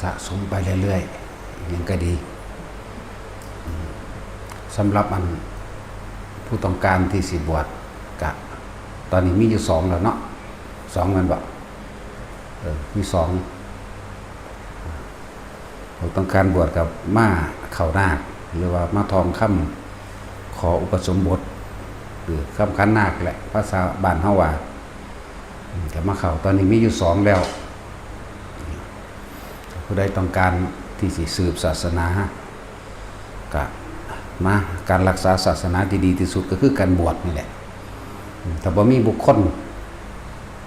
สะสมไปเรื่อยๆอย่างก็ดีสำหรับผู้ต้องการที่สิบวชกะตอนนี้มีอยู่สองแล้วเนาะสองมันบอกมีสองผู้ต้องการบวชกับมาเข่านาคหรือว่ามาทองค่ำขออุปสมบทหรือค่ำขันนาคแหละภาษาบ้านเฮาว่าแต่มาเข่าตอนนี้มีอยู่สองแล้วผู้ใดต้องการที่สิสืบศาสนาก็มาการรักษาศาสนาที่ดีที่สุดก็คือการบวชนี่แหละแต่พอมีบุคคล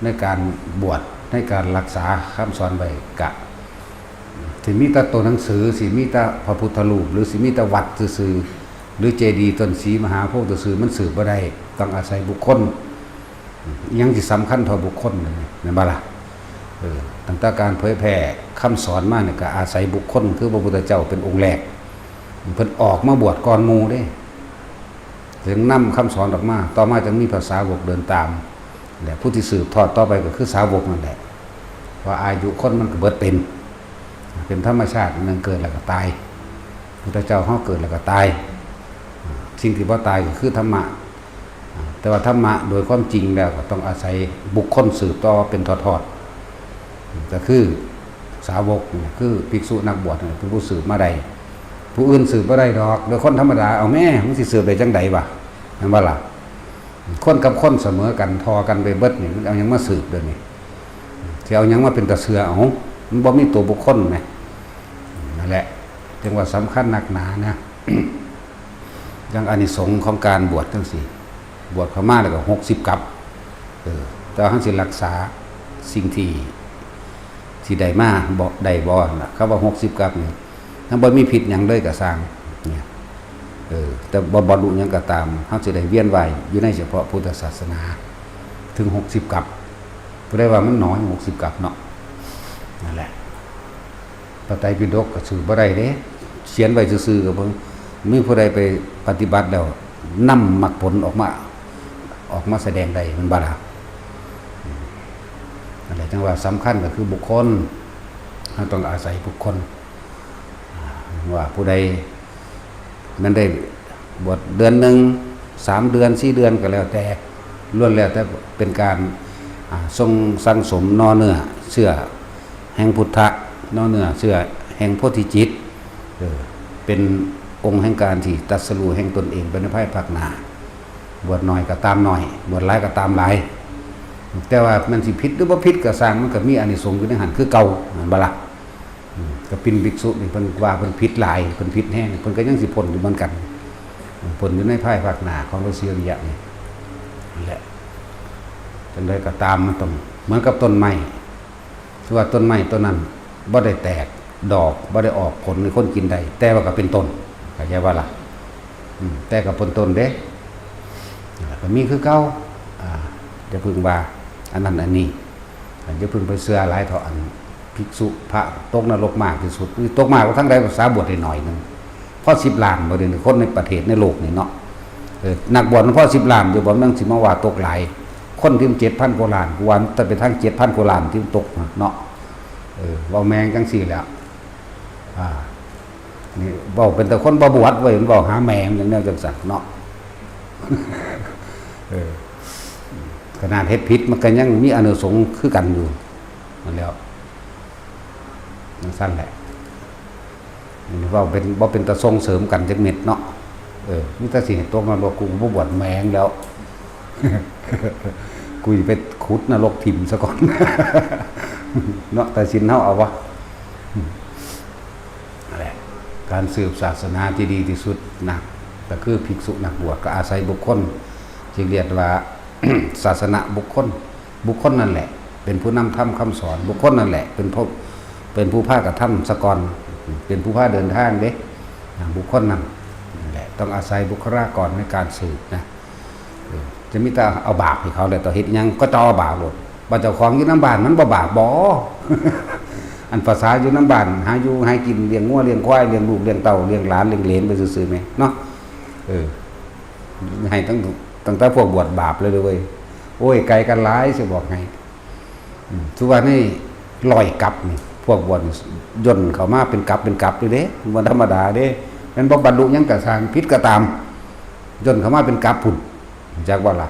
ในการบวชในการรักษาคำสอนไว้กะสิมีแต่ตัวหนังสือสิมีแต่พระพุทธรูปหรือสิมีแต่วัดซื่อหรือเจดีย์ต้นศรีมหาโพธิ์ซื่อมันสืบบ่ได้ต้องอาศัยบุคคลยังสิสำคัญเท่าบุคคลนั่นบ่ล่ะตั้งแต่การเผยแผ่คำสอนมาเนี่ยก็อาศัยบุคคลคือพระพุทธเจ้าเป็นองค์แรกเพิ่นออกมาบวชก่อนหมู่เด้ถึงนำคำสอนออกมาต่อมาจึงมีภาษาวกเดินตามและผู้ที่สืบทอดต่อไปก็คือสาวกนั่นแหละว่าอายุคนมันก็เบิดเป็นธรรมชาติมันเกิดแล้วก็ตายพุทธเจ้าเฮาเกิดแล้วก็ตายสิ่งที่บ่ตายก็คือธรรมะแต่ว่าธรรมะโดยความจริงแล้วก็ต้องอาศัยบุคคลสืบต่อเป็นทอดๆก็คือสาวกคือภิกษุนักบวชเป็นผู้สืบมาได้ผู้อื่นสืบบ่ได้ดอกโดยคนธรรมดาเอาแม่มันสิสืบได้จังใดวะนั่นว่าล่ะคนกับคนเสมอกันทอกันไปเบิดนี่มันเอาหยังมาสืบเด้อนี่สิเอาหยังมาเป็นตะเสือเอามันบ่มีตัวบุคคลแหมนั่นแหละจึงว่าสำคัญหนักหนานะ อย่างอานิสงส์ของการบวชจังซี่บวชเข้ามาแล้วก็60กับแต่ว่าเฮาสิรักษาสิ่งที่ได้มาบ่ได้บ่น่ะคำว่า60กับนี่ถ้าบ่มีผิดหยังเลยก็สร้างเนี่ยแต่บ่บรรลุหยังก็ตามเฮาสิได้เวียนว่ายอยู่ในเฉพาะพุทธศาสนาถึง60กับผู้ใดว่ามันน้อย60กับเนาะนั่นแหละพระไตรปิฎกก็สืบบ่ได้เด้เขียนไว้ซื่อๆก็เบิ่งมีผู้ใดไปปฏิบัติแล้วนำมรรคผลออกมาแสดงได้มันบ่ล่ะนั่นแหละจังว่าสำคัญก็คือบุคคลเราต้องอาศัยบุคคลว่าผู้ใดมันได้บวชเดือนหนึ่ง3 เดือน4 เดือนก็แล้วแต่ล้วนแล้วแต่เป็นการทรงสั่งสมนอเนื้อเชื่อแห่งพุทธะนอเนื้อเชื่อแห่งโพธิจิตเป็นองค์แห่งการที่ตรัสรู้แห่งตนเองเป็นในภายภาคหน้าบวชน้อยก็ตามน้อยบวชหลายก็ตามหลายแต่ว่ามันสิผิดหรือบ่ผิดก็สร้างมันก็มีอานิสงส์อยู่ในหันคือเก่าบ่ล่ะก็เป็นภิกษุนี่เพิ่นว่าเพิ่นผิดหลายเพิ่นผิดแห้งเพิ่นก็ยังสิพ้นอยู่เหมือนกันพ้นอยู่ในภายภาคหน้าของพระศรีอริยะนี่นั่นแหละจังได๋ก็ตามมันต้องเหมือนกับต้นไม้ที่ว่าต้นไม้ต้นนั้นบ่ได้แตกดอกบ่ได้ออกผลให้คนกินได้แต่ว่าก็เป็นต้นเข้าใจว่าล่ะแต่ก็เป็นต้นเด้ก็มีคือเก่าจะพึงว่าอันนั้นอันนี้จะพึงไปเสื้อหลายเท่าอันภิกษุพระตกนรกมากที่สุดตกมากกว่าทั้งใดภาษาบวชได้หน่อยนึงพอ10 ล้านบ่ได้คนในประเทศในโลกนี่เนาะนักบวชมันพอ10 ล้านอยู่บ่มันสิมาว่าตกหลายคนที่ 7,000 กว่าล้านกูว่าแต่เป็นทั้ง 7,000 กว่าล้านที่ตกเนาะเว้าแมงจังซี่แหล้วนี่เว้าเป็นแต่คนบ่บวชเว้ยมันเว้าหาแมงอย่างแนวจังซั่นเนาะขนาดเฮ็ดผิดมันก็ยังมีอานิสงส์คือกันอยู่นั่นแล้วนั่นสั้นแหละว่าบ่เป็นตะส่งเสริมกันจักเม็ดเนาะมีแต่สิตกนรกกูบ่บวชแมงแล้ว กูสิไปขุดนรกถิ่มซะก่อน เนาะแต่สินเฮาเอาวะนั่นแหละการสืบศาสนาที่ดีที่สุดนะก็คือภิกษุนักบวชก็อาศัยบุคคลที่เรียกว่า ศาสนาบุคคลนั่นแหละเป็นผู้นำธรรมคำสอนบุคคลนั่นแหละเป็นผู้พากระทำสกรเป็นผู้พาเดินทางเด้บุคคลนั่นแหละต้องอาศัยบุคลากรในการสืบนะจะมีแต่เอาบาปให้เขาแต่ต่อเฮ็ดยังก็จะเอาบาปหมดว่าเจ้าของอยู่น้ำบ้านมันบ่บาปบ่ อันภาษาอยู่น้ำบ้านหาอยู่ให้กินเลี้ยงงัวเลี้ยงควายเลี้ยงลูกเลี้ยงเต่าเลี้ยงหลานเลี้ยงเหลนไปซื่อๆมั้ยเนาะให้ตั้งแต่พวกบวชบาปเลยเว้ยโอ้ยไกลกันหลายสิบอกไงทุกวันนี้ลอยกลับนี่ พวกบวชย่นเข้ามาเป็นกับอยู่เด้บ่ธรรมดาเด้มันบ่บรรลุหยังก็สร้างผิดก็ตามย่นเข้ามาเป็นกับพุ่นจักว่าล่ะ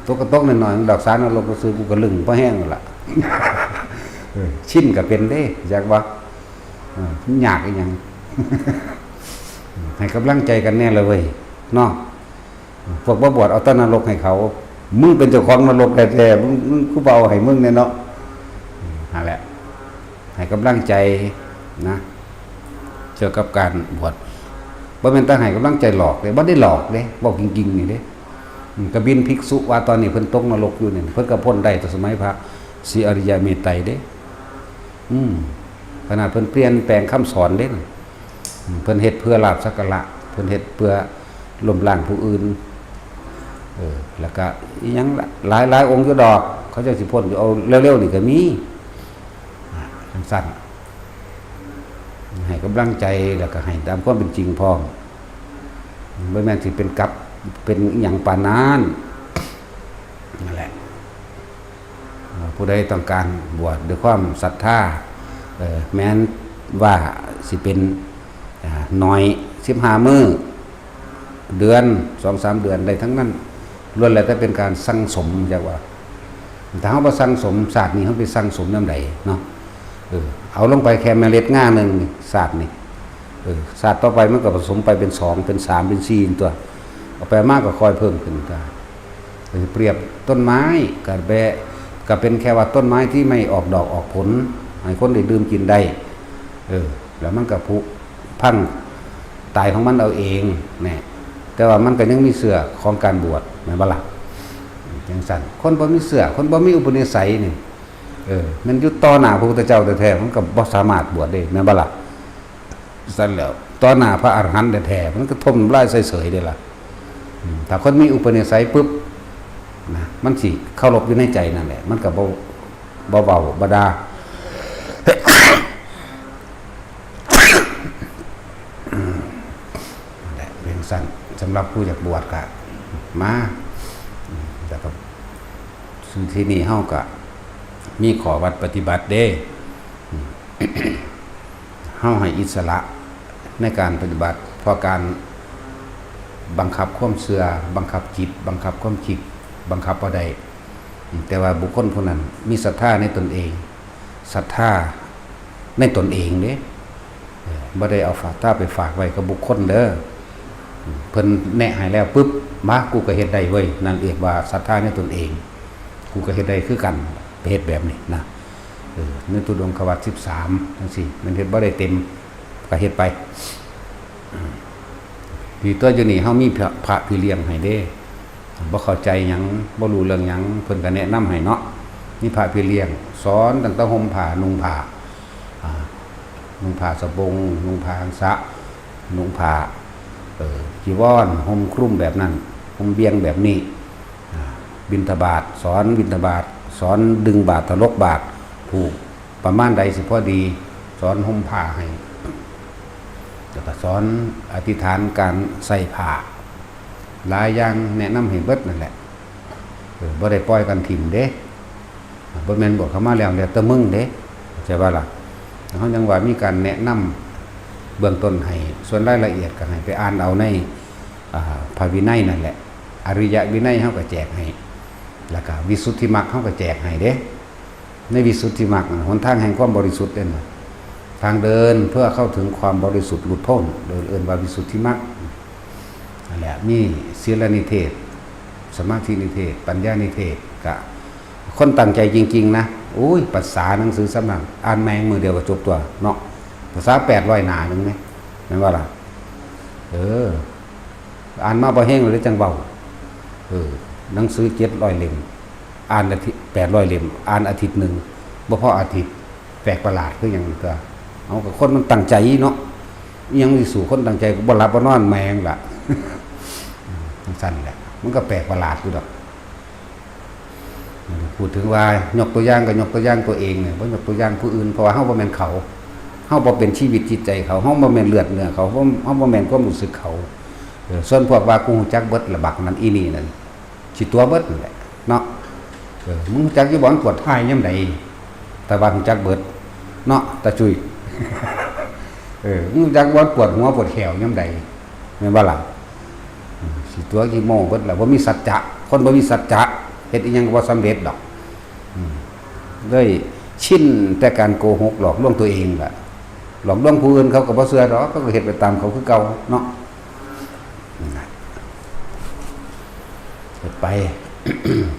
ตกน้อยๆดอกสารนรกก็ซื้อกูก็ลึงบ่แห้งนั่นล่ะชินก็เป็นเด้จักว่ามันยากอีหยัง ให้กำลังใจกันแน่เลยเว้ยเนาะพวกบ่บวชเอาต้นนรกให้เขามึงเป็นเจ้าของนรกแท้ๆมึงกูเบาให้มึงเนี่ยเนาะนั่นแหละให้กำลังใจนะเจอกับการบวชบ่แม่นตั้งให้กำลังใจหลอกเด้บ่ได้หลอกเด้บอกจริงๆนี่เด้กบินภิกษุว่าตอนนี้เพิ่นตกนรกอยู่นี่เพิ่นก็พ้นได้แต่สมัยพระศรีอริยเมตไตรเด้ขนาดเพิ่นเปลี่ยนแปลงคำสอนเด้เพิ่นเฮ็ดเพื่อลาภสักการะเพิ่นเฮ็ดเพื่อล้มล้างผู้อื่นแล้วก็อีหยังหลายองค์อยู่ดอกเขาเจ้าสิพ้นอยู่เอาเร็วๆนี่ก็มีสั้นให้กำลังใจแล้วก็ให้ตามความเป็นจริงพร้อมบ่แม่นสิเป็นกับเป็นอหยังปานนั้นนั่นแหละผู้ใดต้องการบวชด้วยความศรัทธาแม้นว่าสิเป็นน้อย15มื้อเดือน 2-3 เดือนได้ทั้งนั้นล้วนแล้วแต่เป็นการสั่งสมจักว่าถ้าเฮาบ่สั่งสมศาสตร์นี้เฮาไปสั่งสมนำใดเนาะเอาลงไปแค่เมล็ดง่านึงศาสตร์นี่ศาสตร์ต่อไปมันก็ผสมไปเป็น2เป็น3เป็น4ตัวเอาไปมากก็ค่อยเพิ่มขึ้นก็เปรียบต้นไม้ก็เป็นแค่ว่าต้นไม้ที่ไม่ออกดอกออกผลให้คนได้ดื่มกินได้แล้วมันก็ผุพังตายของมันเอาเองแน่แต่ว่ามันก็ยังมีเสื่อของการบวชแม่นบ่ล่ะจังซั่นคนบ่มีเสื่อคนบ่มีอุปนิสัยนี่มันอยู่ต่อหน้าพระพุทธเจ้าแท้ๆมันก็บ่สามารถบวชได้แม่นบ่ล่ะซั่นแล้วต่อหน้าพระอรหันต์แท้ๆมันก็ทมลายเฉยๆได้ล่ะถ้าคนมีอุปนิสัยปุ๊บนะมันสิเคารพอยู่ในใจนั่นแหละมันก็บ่เบาบ่ดาเป็นสั้นสำหรับผู้อยากบวชก็มาแต่ก็ซึ่งที่นี่เฮาก็มีขอวัดปฏิบัติเด้ เฮาให้อิสระในการปฏิบัติเพราะการบังคับความเชื่อบังคับจิตบังคับความคิดบังคับบ่ได้แต่ว่าบุคคลผู้นั้นมีศรัทธาในตนเองศรัทธาในตนเองเด้บ่ได้เอาฝากตาไปฝากไว้กับบุคคลเด้อเพิ่นแนะให้แล้วปึ๊บมากูก็เฮ็ดได้เว้ยนั่นเรียกว่าศรัทธาในตนเองกูก็เฮ็ดได้คือกันไปเฮ็ดแบบนี้นะในตุดงควัต13จังซี่มันเฮ็ดบ่ได้เต็มก็เฮ็ดไปที่ตัวอยู่นี่เฮามีพระพี่เลี้ยงให้เด้บ่เข้าใจหยังบ่รู้เรื่องหยังเพิ่นก็แนะนำให้เนาะมีพระพี่เลี้ยงสอนตั้งแต่ห่มผ้านุ่งผ้าสบงนุ่งผ้าอังสะนุ่งผ้าจีวรห่มคลุมแบบนั้นห่มเบียงแบบนี้บิณฑบาตสอนบิณฑบาตสอนดึงบาตรทะลกบาตรผูกประมาณใดสิพอดีสอนห่มผ้าให้แล้วก็สอนอธิษฐานการใส่ผ้าหลายอย่างแนะนำให้เบิดนั่นแหละบ่ได้ปล่อยกันถิ่มเด้บ่แม่นบอกเข้ามาแล้วแต่มึงเด้ใช่ป่ะล่ะเขายังว่ามีการแนะนำเบื้องต้นให้ส่วนรายละเอียดก็ให้ไปอ่านเอาในพระวินัยนั่นแหละอริยวินัยเขาก็แจกให้แล้วก็วิสุทธิมรรคเขาก็แจกให้เด้ในวิสุทธิมรรคหนทางแห่งความบริสุทธิ์เด่นทางเดินเพื่อเข้าถึงความบริสุทธิ์หลุดพ้นโดยเอิ้นว่าวิสุทธิมรรคนั่นแหละมีศีลนิเทศสมาธินิเทศปัญญานิเทศก็คนตั้งใจจริงๆนะโอ้ยภาษาหนังสือสำนักอ่านแมงมือเดียวก็จบตัวเนาะภาษา800 หน้านึงมั้ยแม่นว่าล่ะอ่านมาบ่แห้งเลยจังเว้าหนังสือ700 เล่มอ่านอาทิตย์800 เล่มอ่านอาทิตย์นึงบ่พออาทิตย์แปลกประหลาดคือหยังก็เอาก็คนมันตั้งใจเนาะอีหยังสิสู่คนตั้งใจก็บ่หลับบ่นอนแมงล่ะจังซั่นแหละมันก็แปลกประหลาดอยู่ดอกพูดถึงว่ายกตัวอย่างก็ยกตัวอย่างตัวเองเนี่ยบ่ยกตัวอย่างผู้อื่นเพราะว่าเฮาบ่แม่นเขาเฮาบ่เป็นชีวิตจิตใจเขาเฮาบ่แม่นเลือดเนื้อเขาเฮาบ่แม่นความรู้สึกเขาส่วนพวกว่ากูฮู้จักเบิดละบักนั้นอีนี่นั่นสิตัวเบิดนั่นแหละเนาะมึงฮู้จักอยู่บ่อนปวดท้ายยามใดแต่ว่าฮู้จักเบิด เนาะตาจุยมึงจักว่าปวดหัวปวดแขวยามใดแม่นบ่ล่ะสิตัวกี่โมงเบิดล่ะบ่มีสัจจะคนบ่มีสัจจะเฮ็ดอีหยังก็บ่สำเร็จดอกเลยชินแต่การโกหกหลอกลวงตัวเองล่ะหลอกลวงผู้อื่นเขาก็บ่เชื่อดอกเขาก็เฮ็ดไปตามเขาคือเก่าเนาะเฮ็ดไป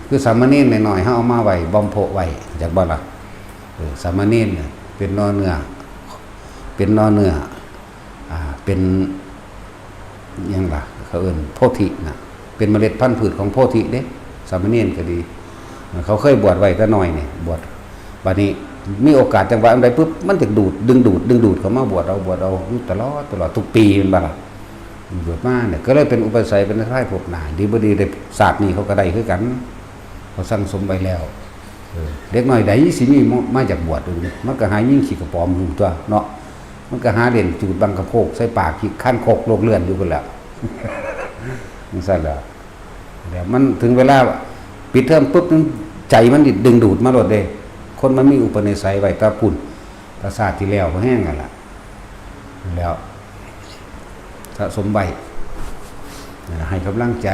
คือสามเณรหน่อยๆเฮาเอามาไว้บอมโพไว้จักบ่ล่ะสามเณรเนี่ยเป็นนอเนื้อเป็นหยังล่ะเขาเอิ้นโพธิน่ะเป็นเมล็ดพันธุ์พืชของโพธิเด้สามเณรก็ดีเขาเคยบวชไว้แต่น้อยนี่บวชบัดนี้มีโอกาสจังหวะอันใดปุ๊บมันจะดึงดูดเขามาบวชเอาอยู่ตลอดทุกปีแม่นบ่ล่ะบวชมาเนี่ยก็เลยเป็นอุปสัยเป็นท้ายพวกหน้าดีบ่ดีได้ศาสตร์นี้เขาก็ได้คือกันเขาสั่งสมไว้แล้วเด็กน้อยใดสิมีมาจากบวชมันก็หายิ่งขี้กระป๋อมหูตัวเนาะมันก็หาเล่นจูดบังกระโพกใส่ปากขี้คันโคกโลกเลื่อนอยู่พุ่นแหละมันสั่นแล้วเดี๋ยวมันถึงเวลาปิดเทอมปุ๊บใจมันดึงดูดมาโลดเด้คนมันมีอุปนิสัยไว้ตาปุ่นตาศาสตร์ที่แล้วก็แห้งกันล่ะแล้วสะสมไว้ให้กำลังใจ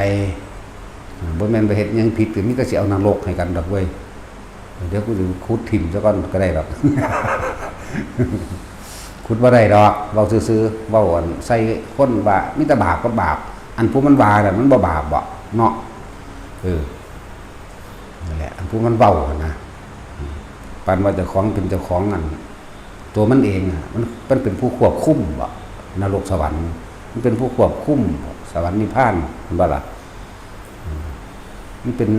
บ่แม่นไปเฮ็ดหยังผิดก็มีแต่สิเอานรกให้กันดอกเว้ยเดี๋ยวกูสิขุดถิ่มซะก่อนก็ได้ดอก ขุดบ่ได้ดอกเว้าซื่อๆเว้าอันใส่คนว่ามีแต่บาปกับบาปอันผู้มันว่าน่ะมันบ่บาปบ่เนาะนั่นแหละอันผู้มันเว้านะปานว่าเจ้าของเป็นเจ้าของนั่นตัวมันเองมันเป็นผู้ควบคุมบ่นรกสวรรค์มันเป็นผู้ควบคุมสวรรค์นิพพานเห็นบ่ล่ะมันเป็น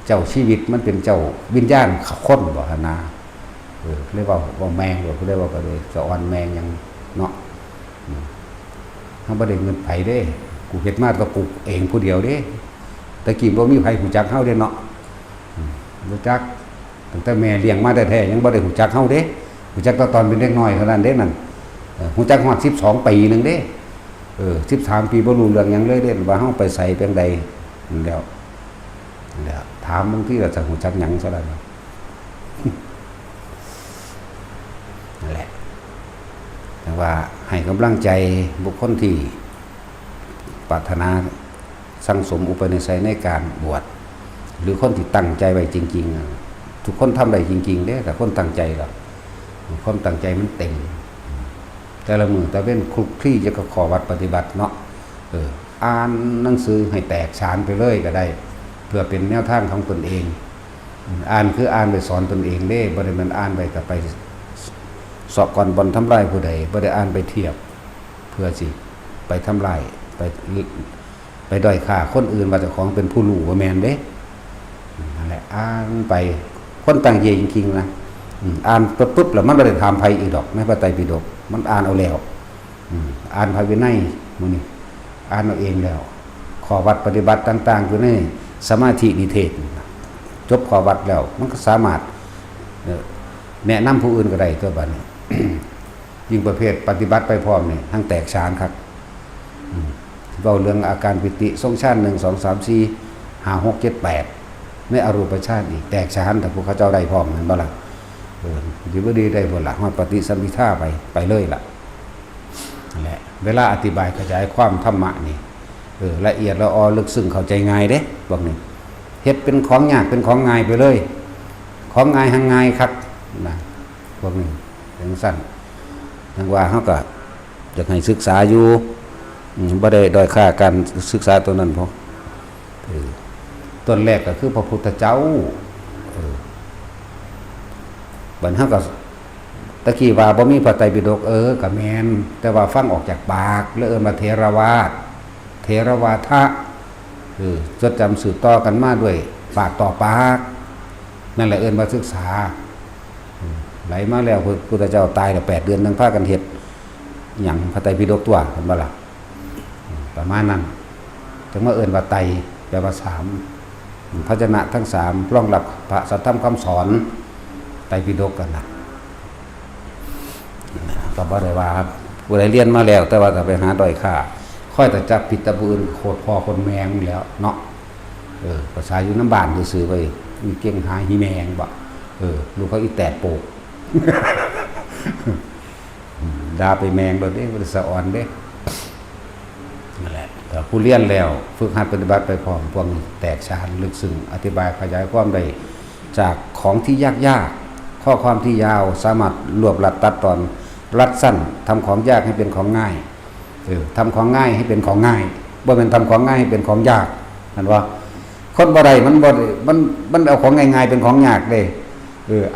เจ้าชีวิตมันเป็นเจ้าวิญญาณคนบ่หั่นนะเรียกว่าแมงบ่เรียกว่าก็เลยสะออนแมงยังเนาะเฮาบ่ได้เงินไผเด้กูเฮ็ดมาก็ปลูกเองผู้เดียวเด้ตะกี้บ่มีไผรู้จักเฮาเด้เนาะรู้จักตั้งแต่แม่เลี้ยงมาแท้ๆยังบ่ได้รู้จักเฮาเด้รู้จักตอนเป็นเด็กน้อยเท่านั้นเด้นั่นรู้จักฮอด12ปีนึงเด้13ปีบ่รู้เรื่องหยังเลยเด้ว่าเฮาไปไสเป็นใดนั่นแล้วถามบางทีก็จะรู้จักหยังซะแล้วนั่นแหละแต่ว่าให้กำลังใจบุคคลที่ปรารถนาสั่งสมอุปนิสัยในการบวชหรือคนที่ตั้งใจไว้จริงๆทุกคนทำได้จริงๆเด้แต่คนตั้งใจหรอกความตั้งใจมันเต็มแต่ละมือแต่เป็นคลุกคลี่จะก็ขอวัดปฏิบัติเนาะอ่านหนังสือให้แตกฉานไปเลยก็ได้เพื่อเป็นแนวทางของตนเองอ่านคืออ่านไปสอนตนเองเด้บ่ได้มันอ่านไปก็ไปสอบก่อนบนทำลายผู้ใดบ่ได้อ่านไปเทียบเพื่อสิไปทำลายไปด้อยค่าคนอื่นว่าเจ้าของเป็นผู้รู้ว่าแม่นเด้นั่นแหละอ่านไปคนตั้งใจจริงๆนะอ่านปุ๊บแล้วมันบ่ได้ถามไผอีกดอกในพระไตรปิฎกมันอ่านเอาแล้วอ่านพระวินัยมื้อนี้อ่านเอาเองแล้วข้อวัดปฏิบัติต่างๆอยู่ในสมาธินิเทศจบข้อวัดแล้วมันก็สามารถแนะนำผู้อื่นก็ได้ตัวบัดนี้ ยิ่งประเภทปฏิบัติไปพร้อมนี่ทั้งแตกฉานครับเว้าเรื่องอาการปิติทรงฌาน1 2 3 4 5 6 7 8ในอรูปฌานอีกแตกฉานแต่พวกเขาเจ้าได้พร้อมแม่นบ่ล่ะดีบ่ดีได้บ่ล่ะฮอดปฏิสัมภิทาไปเลยล่ะนั่นแหละเวลาอธิบายขยายความธรรมะนี่ละเอียดละออลึกซึ้งเข้าใจง่ายเด้บอกนี่เฮ็ดเป็นของยากเป็นของง่ายไปเลยของง่ายหังง่ายครับนะพวกนี้จังซั่นจังว่าเฮาก็อยากให้ศึกษาอยู่บ่ได้ด้อยค่าการศึกษาตัวนั้นพอต้นแรกก็คือพระพุทธเจ้าบัดเฮาก็ตะกี้ว่าบ่มีพระไตรปิฎกก็แม่นแต่ว่าฟังออกจากปากแล้วมาเทรวาทะจดจำสืบต่อกันมาด้วยปากต่อปากนั่นแหละมาศึกษาไหลมาแล้วพระพุทธเจ้าตายแล้ว8 เดือนนึงพากันเฮ็ดหยังพระไตรปิฎกตัวเห็นบ่ล่ะประมาณนั้นถึงว่าว่าไตรแปลว่า3พยัญชนะทั้ง3รองรับพระสัทธรรมคำสอนไตรปิฎกกันนะก็บ่ได้ว่าผู้ใดเรียนมาแล้วแต่ว่าถ้าไปหาด้อยค่าค่อยแต่จับผิดตะปืนโคตรพอคนแมงแล้วเนาะภาษาอยู่น้ำบ้านซื่อๆไปมีเก่งหาหิแมงบ่ลูกเขาอีแตดโปก ด่าไปแมงโดดเด้บ่ได้สะอ่อนเด้นั่นแหละแต่ผู้เรียนแล้วฝึกหัดปฏิบัติไปพร้อมพวกแตกฉานลึกซึ้งอธิบายขยายความได้จากของที่ยากๆข้อความที่ยาวสามารถรวบรัดตัดตอนรัดสั้นทำของยากให้เป็นของง่ายทำของง่ายให้เป็นของง่ายบ่แม่นทำของง่ายให้เป็นของยากนั่นว่าคนบ่ได้มันบ่มันเอาของง่ายๆเป็นของยากเด้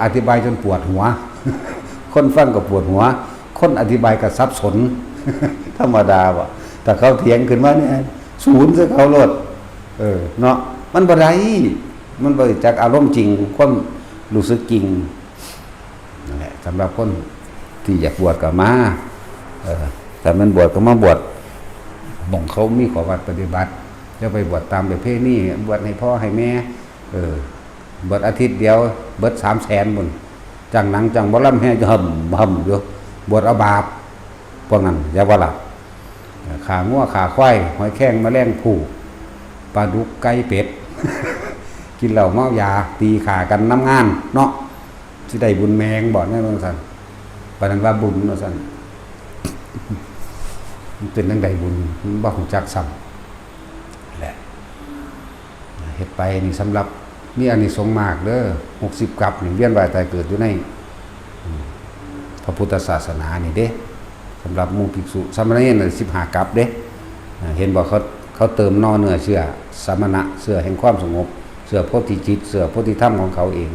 อธิบายจนปวดหัว คนฟังก็ปวดหัวคนอธิบายก็สับสน ธรรมดาว่ะแต่เขาเถียงขึ้นมาเนี่ยศูนย์ซะเขาโลดเนาะมันบ่ได้มันบ่จากอารมณ์จริงความรู้สึกจริงนั่นแหละสำหรับคนที่อยากบวชก็มาแต่มันบวชก็มาบวชบ่งเขามีขอวัดปฏิบัติจะไปบวชตามประเพณีบวชให้พ่อให้แม่บวชอาทิตย์เดียวเบิด300,000บุญจังหนังจังบ่ลำแห่จะห่มอยู่บวชเอาบาปพวกนั้นอย่าว่าหลับขางัวขาควายหอยแข้งแมลงผู้ปลาดุกไก่เป็ด กินเหล้าเมายาตีขากันน้ำงานเนาะสิได้บุญแมงบ่แน่นอนซั่นปานนั้นว่าบุญว่าซั่น มันเป็นจังไดบุญมันบ่ฮู้จักซ้ำแหละเฮ็ดไปนี่สำหรับมีอานิสงส์มากเด้อ60กับนี่เวียนว่ายตายเกิดอยู่ในพระพุทธศาสนานี่เด้สำหรับหมู่ภิกษุสามเณร15กับเด้เห็นบ่เขาเติมนอเนื้อเชื่อสมณะเชื่อแห่งความสงบเชื่อโพธิจิตเชื่อโพธิธรรมของเขาเอง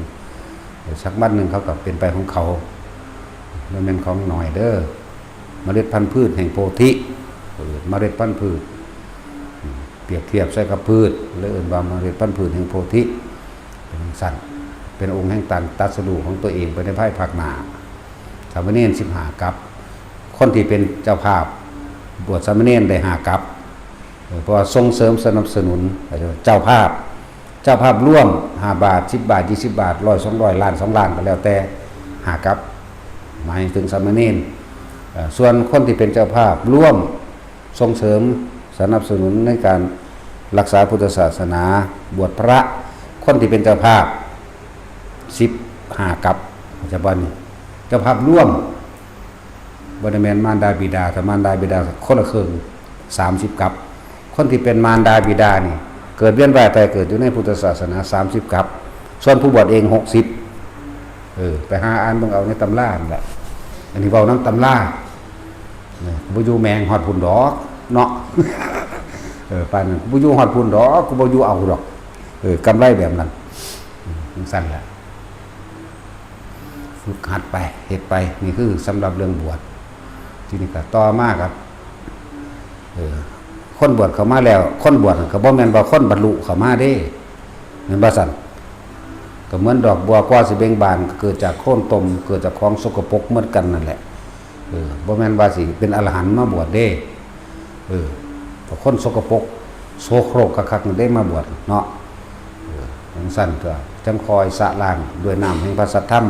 สักวันนึงเขาก็เป็นไปของเขามันเป็นของหน่อยเด้อเมล็ดพันธุ์พืชแห่งโพธิเมล็ดพันธุ์พืชเปรียบเทียบใส่กับพืชแล้วเอิ้นว่าเมล็ดพันธุ์พืชแห่งโพธิเป็นสัตว์เป็นองค์แห่งตัดสรุของตัวเองไปในภายภาคหน้าสามเณร15กับคนที่เป็นเจ้าภาพบวชสามเณรได้5กับเพราะว่าส่งเสริมสนับสนุนเจ้าภาพร่วม5 บาท10 บาท20 บาท100 200ล้าน2ล้านก็แล้วแต่5กับหมายถึงสามเณรส่วนคนที่เป็นเจ้าภาพร่วมส่งเสริมสนับสนุนในการรักษาพุทธศาสนาบวชพระคนที่เป็นเจ้าภาพ15กับปัจจุบันนี้เจ้าภาพร่วมบ่ได้แม่นมารดาบิดาแต่มารดาบิดาคนละครึ่ง30กับคนที่เป็นมารดาบิดานี่เกิดเวียนว่ายตายเกิดอยู่ในพุทธศาสนา30กับส่วนผู้บวชเอง60ไปหาอ่านเบิ่งเอาในตำรานั่นแหละอันนี้เว้านำตำราบ่อยู่แมงฮอดพุ่นดอกเนาะ ปานนั้นบ่อยู่ฮอดพุ่นดอกกูบ่อยู่เอาดอกกำไรแบบนั้นสั่นแหละฝึกหัดไปเฮ็ดไปนี่คือสำหรับเรื่องบวชทีนี้ก็ต่อมาครับคนบวชเข้ามาแล้วคนบวชก็บ่แม่นว่าคนบรรลุเข้ามาเด้แม่นบ่ซั่นก็เหมือนดอกบัวกว่าสิเบ่งบานเกิดจากโคนตมเกิดจากของสกปรกเหมือนกันนั่นแหละบ่แม่นว่าสิเป็นอรหันต์มาบวชเด้ก็คนสกปรกโสโครกคักๆได้มาบวชเนาะจังซั่นก็จังคอยสะล้างด้วยน้ำแห่งพระสัทธรรม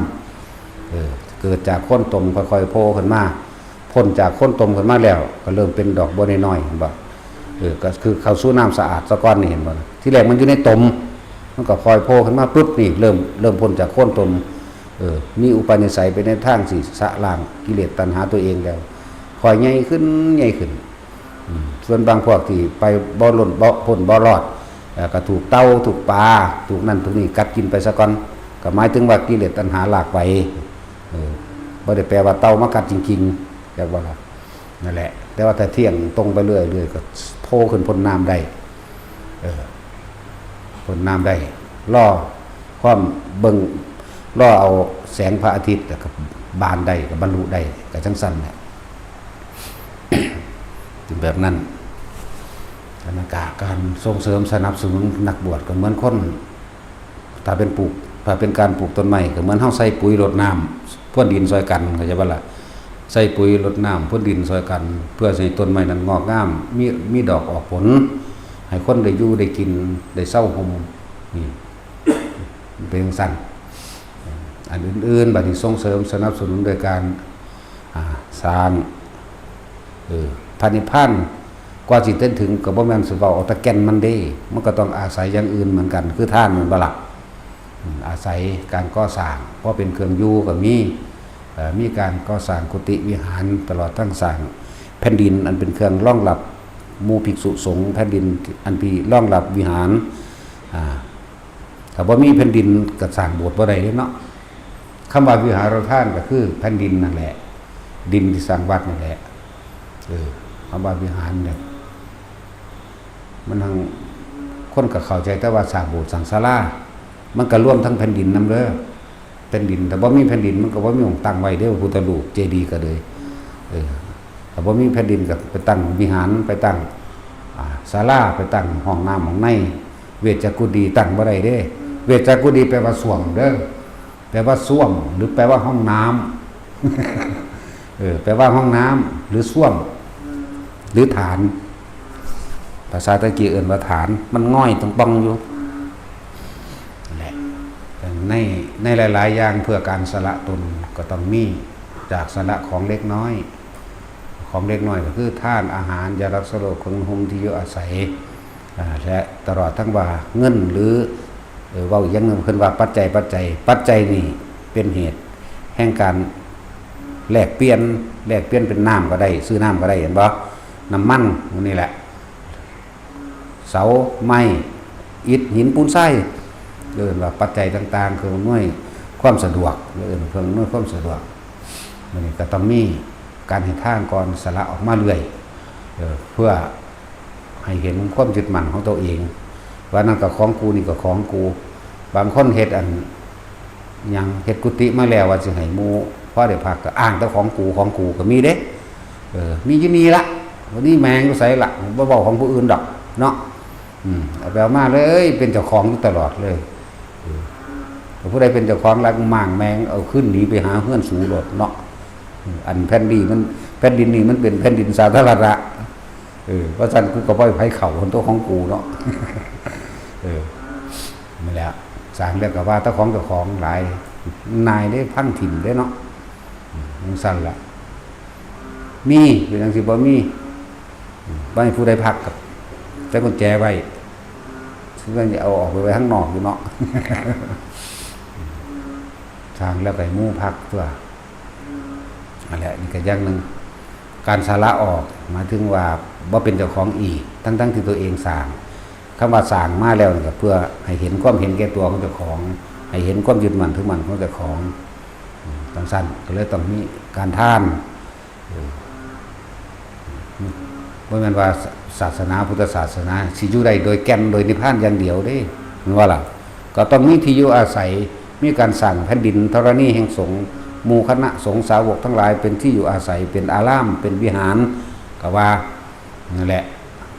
เกิดจากโคนตมค่อยๆโผล่ขึ้นมาพ้นจากโคนตมขึ้นมาแล้วก็เริ่มเป็นดอกบัวน้อยๆเห็นบ่ก็คือเข้าสู่น้ำสะอาดซะก่อนนี่เห็นบ่ที่แรกมันอยู่ในตมมันก็ค่อยโผล่ขึ้นมาปุ๊บนี่เริ่มพ้นจากโคนตมมีอุปนิสัยไปในทางสิสะล้างกิเลสตัณหาตัวเองแล้วค่อยใหญ่ขึ้นส่วนบางพวกที่ไปบ่ล้นบ่พ้นบ่รอดก็ถูกเต่าถูกปลาถูกนั่นถูกนี่กัดกินไปซะก่อนก็หมายถึงว่ากิเลสตัณหาลากไปบ่ได้แปลว่าเต่ามากัดจริงๆแบบว่านั่นแหละแต่ว่าถ้าเที่ยงตรงไปเรื่อยๆก็โผล่ขึ้นพ้นน้ำได้พ้นน้ำได้ล่อความเบิ่งล่อเอาแสงพระอาทิตย์กับบานได้กับบรรลุได้กับจังสั่นแหละ แบบนั้นการส่งเสริมสนับสนุนนักบวชก็เหมือนคนถ้าเป็นการปลูกต้นไม้ก็เหมือนเฮาใส่ปุ๋ยรดน้ำพ่นดินซอยกันเข้าใจบ่ล่ะใส่ปุ๋ยรดน้ำพ่นดินซอยกันเพื่อให้ต้นไม้นั้นงอกงามมีดอกออกผลให้คนได้อยู่ได้กินได้เศร้าห่มนี่เป็นจังซั่นอันอื่นๆบัดนี้ส่งเสริมสนับสนุนโดยการสร้างพระนิพพานกว่าสิถึงก็บ่แม่นสิเว้าเอาตะแก่นมันเด้มันก็ต้องอาศัยอย่างอื่นเหมือนกันคือทานมันบ่ล่ะอาศัยการก่อสร้างเพราะเป็นเครื่องอยู่ก็มี มีการก่อสร้างกุฏิวิหารตลอดทั้งสร้างแผ่นดินอันเป็นเครื่องรองรับหมู่ภิกษุสงฆ์แผ่นดินอันที่รองรับวิหารถ้าบ่มีแผ่นดินก็สร้างโบสถ์บ่ได้เนาะคำว่าวิหารทานก็คือแผ่นดินนั่นแหละดินที่สร้างวัดนั่นแหละคำว่าวิหารเนี่ยมันทางคนก็เข้าใจแต่ว่าสร้างโบสถ์สร้างศาลามันก็รวมทั้งแผ่นดินนำเด้อแผ่นดินแต่บ่มีแผ่นดินมันก็บ่มีหม้องตั้งไว้เด้อพุทธรูปเจดีย์ก็เลยแต่บ่มีแผ่นดินก็ไปตั้งวิหารไปตั้งศาลาไปตั้งห้องน้ำห้องในเวชจักกุฎีตั้งบ่ได้เด้เวชจักกุฎีแปลว่าส้วมเด้อแปลว่าส้วมหรือแปลว่าห้องน้ำแปลว่าห้องน้ำหรือส้วมหรือฐานภาษาตะกี้เอิ้นว่าฐานมันง่อยตรงป้องอยู่นั่นแหละในหลายๆอย่างเพื่อการสละตนก็ต้องมีจากสละของเล็กน้อยของเล็กน้อยก็คือทานอาหารยารักษาโรคเครื่องห่มที่อยู่อาศัยและตลอดทั้งว่าเงินหรือเว้าอีกอย่างนึงเพิ่นว่าปัจจัยนี่เป็นเหตุแห่งการแลกเปลี่ยนเป็นน้ำก็ได้ซื้อน้ำก็ได้เห็นบ่น้ำมันนี่แหละเสาไม้อิฐหินปูนทรายเรียกว่าปัจจัยต่างๆคือหน่วยความสะดวกเรียกว่าเครื่องหน่วยความสะดวกมันนี่ก็ต้องมีการให้ทานก่อนสละออกมาเรื่อยเพื่อให้เห็นความยึดมั่นของตัวเองว่านั่นก็ของกูนี่ก็ของกูบางคนเฮ็ดอันยังเฮ็ดกุฏิมาแล้วว่าสิให้หมู่พอได้พักก็อ้างแต่ของกูก็มีเด้มีอยู่นี่ละวันนี้แมงอยู่ไสล่ะบ่เว้าของผู้อื่นดอกเนาะเอาไปเอามาเลยเป็นเจ้าของอยู่ตลอดเลยผู้ใดเป็นเจ้าของรักมั่างแมงเอาขึ้นหนีไปหาเฮือนสูรถเนาะอันแผ่นดินนี่มันเป็นแผ่นดินสาธารณะเพราะฉะนั้นกูก็บ่ให้เข้าคนตัวของกูเนาะไม่แล้วสร้างแล้วก็ว่าเจ้าของหลายนายได้พังถิ่นได้เนาะมันสั่นละมีเป็นจังซี่บ่มีบ่ให้ผู้ใดพักกับใส่กุญแจไว้ซึ่งจะเอาออกไปไว้ข้างนอกอยู่เนาะทางแล้วไปมู่พักเพื่ออะไรนี่ก็อย่างหนึ่งการสละออกหมายถึงว่าบ่เป็นเจ้าของอีกทั้งที่ตัวเองสร้างคำว่าสร้างมาแล้วก็เพื่อให้เห็นความเห็นแก่ตัวของเจ้าของให้เห็นความยึดมั่นถือมั่นของเจ้าของต้องสั้นก็เลยต้องมีการท่านบ่แม่นว่าศาสนาพุทธศาสนาสิอยู่ได้โดยแก่นโดยนิพพานอย่างเดียวเด้มันว่าล่ะก็ต้องมีที่อยู่อาศัยมีการสร้างแผ่นดินธรณีแห่งสงฆ์หมู่คณะสงฆ์สาวกทั้งหลายเป็นที่อยู่อาศัยเป็นอารามเป็นวิหารก็ว่านั่นแหละ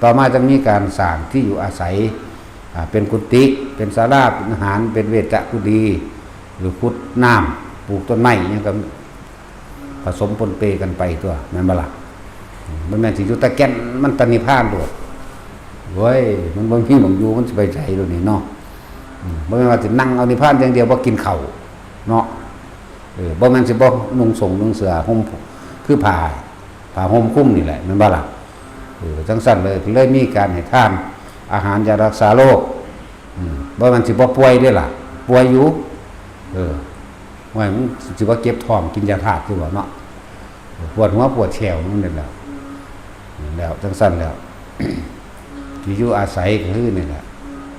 ต่อมาจะมีการสร้างที่อยู่อาศัยเป็นกุฏิเป็นศาลาเป็นอาหารเป็นเวชจักกุฎีหรือขุดน้ำปลูกต้นไม้อย่างก็ผสมปนเปกันไปตัวแม่นบ่ล่ะมันแม่นสิอยู่ตะแก่นมันตะนิพพานโดดเว้ยมันบ่มีหม่องอยู่มันสิไปไสโดดนี่เนาะบ่แม่นว่าสินั่งเอานิพพานอย่างเดียวบ่กินข้าวเนาะบ่แม่นสิบ่นุ่งสงนุ่งเสื้อห่มคือผ้าห่มคลุมนี่แหละแม่นบ่ล่ะจังซั่นเลยมีการให้ทานอาหารยารักษาโรคบ่แม่นสิบ่ป่วยเด้ล่ะป่วยอยู่ว่ามันสิบ่เจ็บท้องกินยาธาตุคือบ่เนาะปวดหัวปวดแขวนั่นแหละแล้วจังสั้นแล้ว ที่อยู่อาศัยก็คือนี่แหละ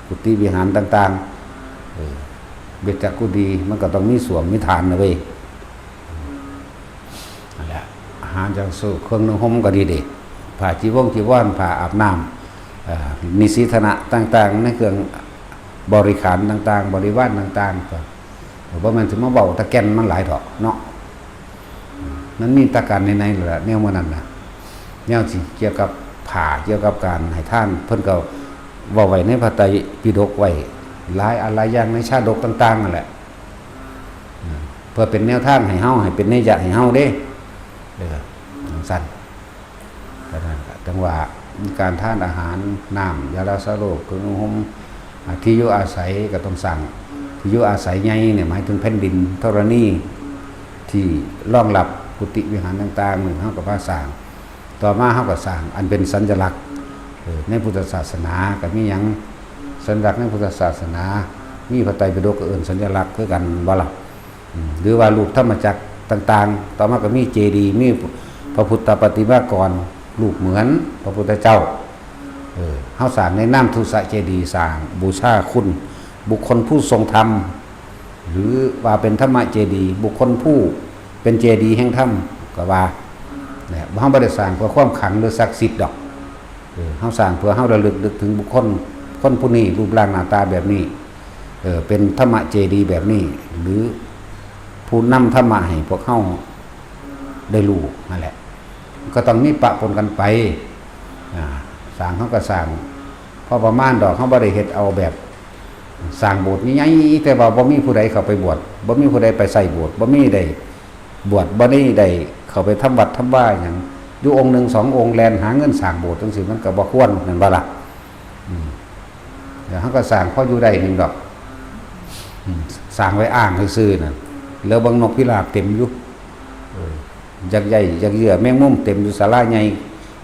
กุฏิวิหารต่างๆเบ็ดจักกุฎีมันก็ต้องมีสวมมีฐานนะเว้ยนั่นแหละอาหารจังสู้เครื่องนุ่งห่มก็ดีเด็ผ้าจีวรผ้าอาบน้ำมีศีลธนะต่างๆในเครื่องบริขารต่างๆบริวารต่างๆก็เพราะมันถึงมาเบาตะแก่นมันหลายเถาะเนาะนั้นมีตะการในๆเลยแนวมันนั่นนะแนวสิเกี่ยวกับผ่าเกี่ยวกับการให้ท่านเพิ่นก็ว่าไว้ในพระไตรปิฎกไว้หลายอะไรอย่างในชาดกต่างๆนั่นแหละเพื่อเป็นแนวทางให้เฮาให้เป็นนัยยะให้เฮาเด้สั้นแต่นั้นจังว่าการทานอาหารน้ำยารักษาโรคเครื่องห่มที่อยู่อาศัยก็ต้องสั่งที่อยู่อาศัยใหญ่เนี่ยหมายถึงแผ่นดินธรณีที่รองรับกุฏิวิหารต่างๆหนึ่งเฮาก็พาสร้างต่อมาเฮาก็สร้างอันเป็นสัญลักษณ์ในพุทธศาสนาก็มีหยังสัญลักษณ์ในพุทธศาสนามีพระไตรปิฎกก็เอิ้นสัญลักษณ์คือกันบ่ล่ะหรือว่ารูปธรรมจักร ต่างๆต่อมาก็มีเจดีย์มีพระพุทธปฏิมากรรูปเหมือนพระพุทธเจ้าเฮาสร้างในน้ำทุสะเจดีย์สร้างบูชาคุณบุคคลผู้ทรงธรรมหรือว่าเป็นธรรมเจดีย์บุคคลผู้เป็นเจดีย์แห่งธรรมก็ว่าเนี่ยเฮาบ่ได้สร้างเพื่อความขลังหรือศักดิ์สิทธิ์ดอกเฮาสร้างเพื่อเฮาระลึกนึกถึงบุคคลคนผู้นี้รูปร่างหน้าตาแบบนี้เป็นธรรมเจดีย์แบบนี้หรือผู้นำธรรมะให้พวกเฮาได้รู้นั่นแหละก็ต้องมีปะปนกันไปสร้างเขาก็สร้างพอประมาณดอกเขาบ่ได้เฮ็ดเอาแบบสร้างโบสถ์ใหญ่ๆแต่ว่าบ่มีผู้ใดเข้าไปบวชบ่มีผู้ใดไปใส่โบสถ์บ่มีได้บวชบ่ได้เข้าไปทำวัดทำว่าหยังอยู่องค์หนึ่งสององค์แลนหาเงินสร้างโบสถ์จังซี่มันก็บ่ควรนั่นบ่ล่ะเดี๋ยวเขาก็สร้างพออยู่ได้นึงดอกสร้างไว้อ้างซื่อๆน่ะแล้วบางนกพิราบเต็มอยู่ยักษ์ใหญ่ยักษ์เยื่อแมงมุมเต็มอยู่ศาลาใหญ่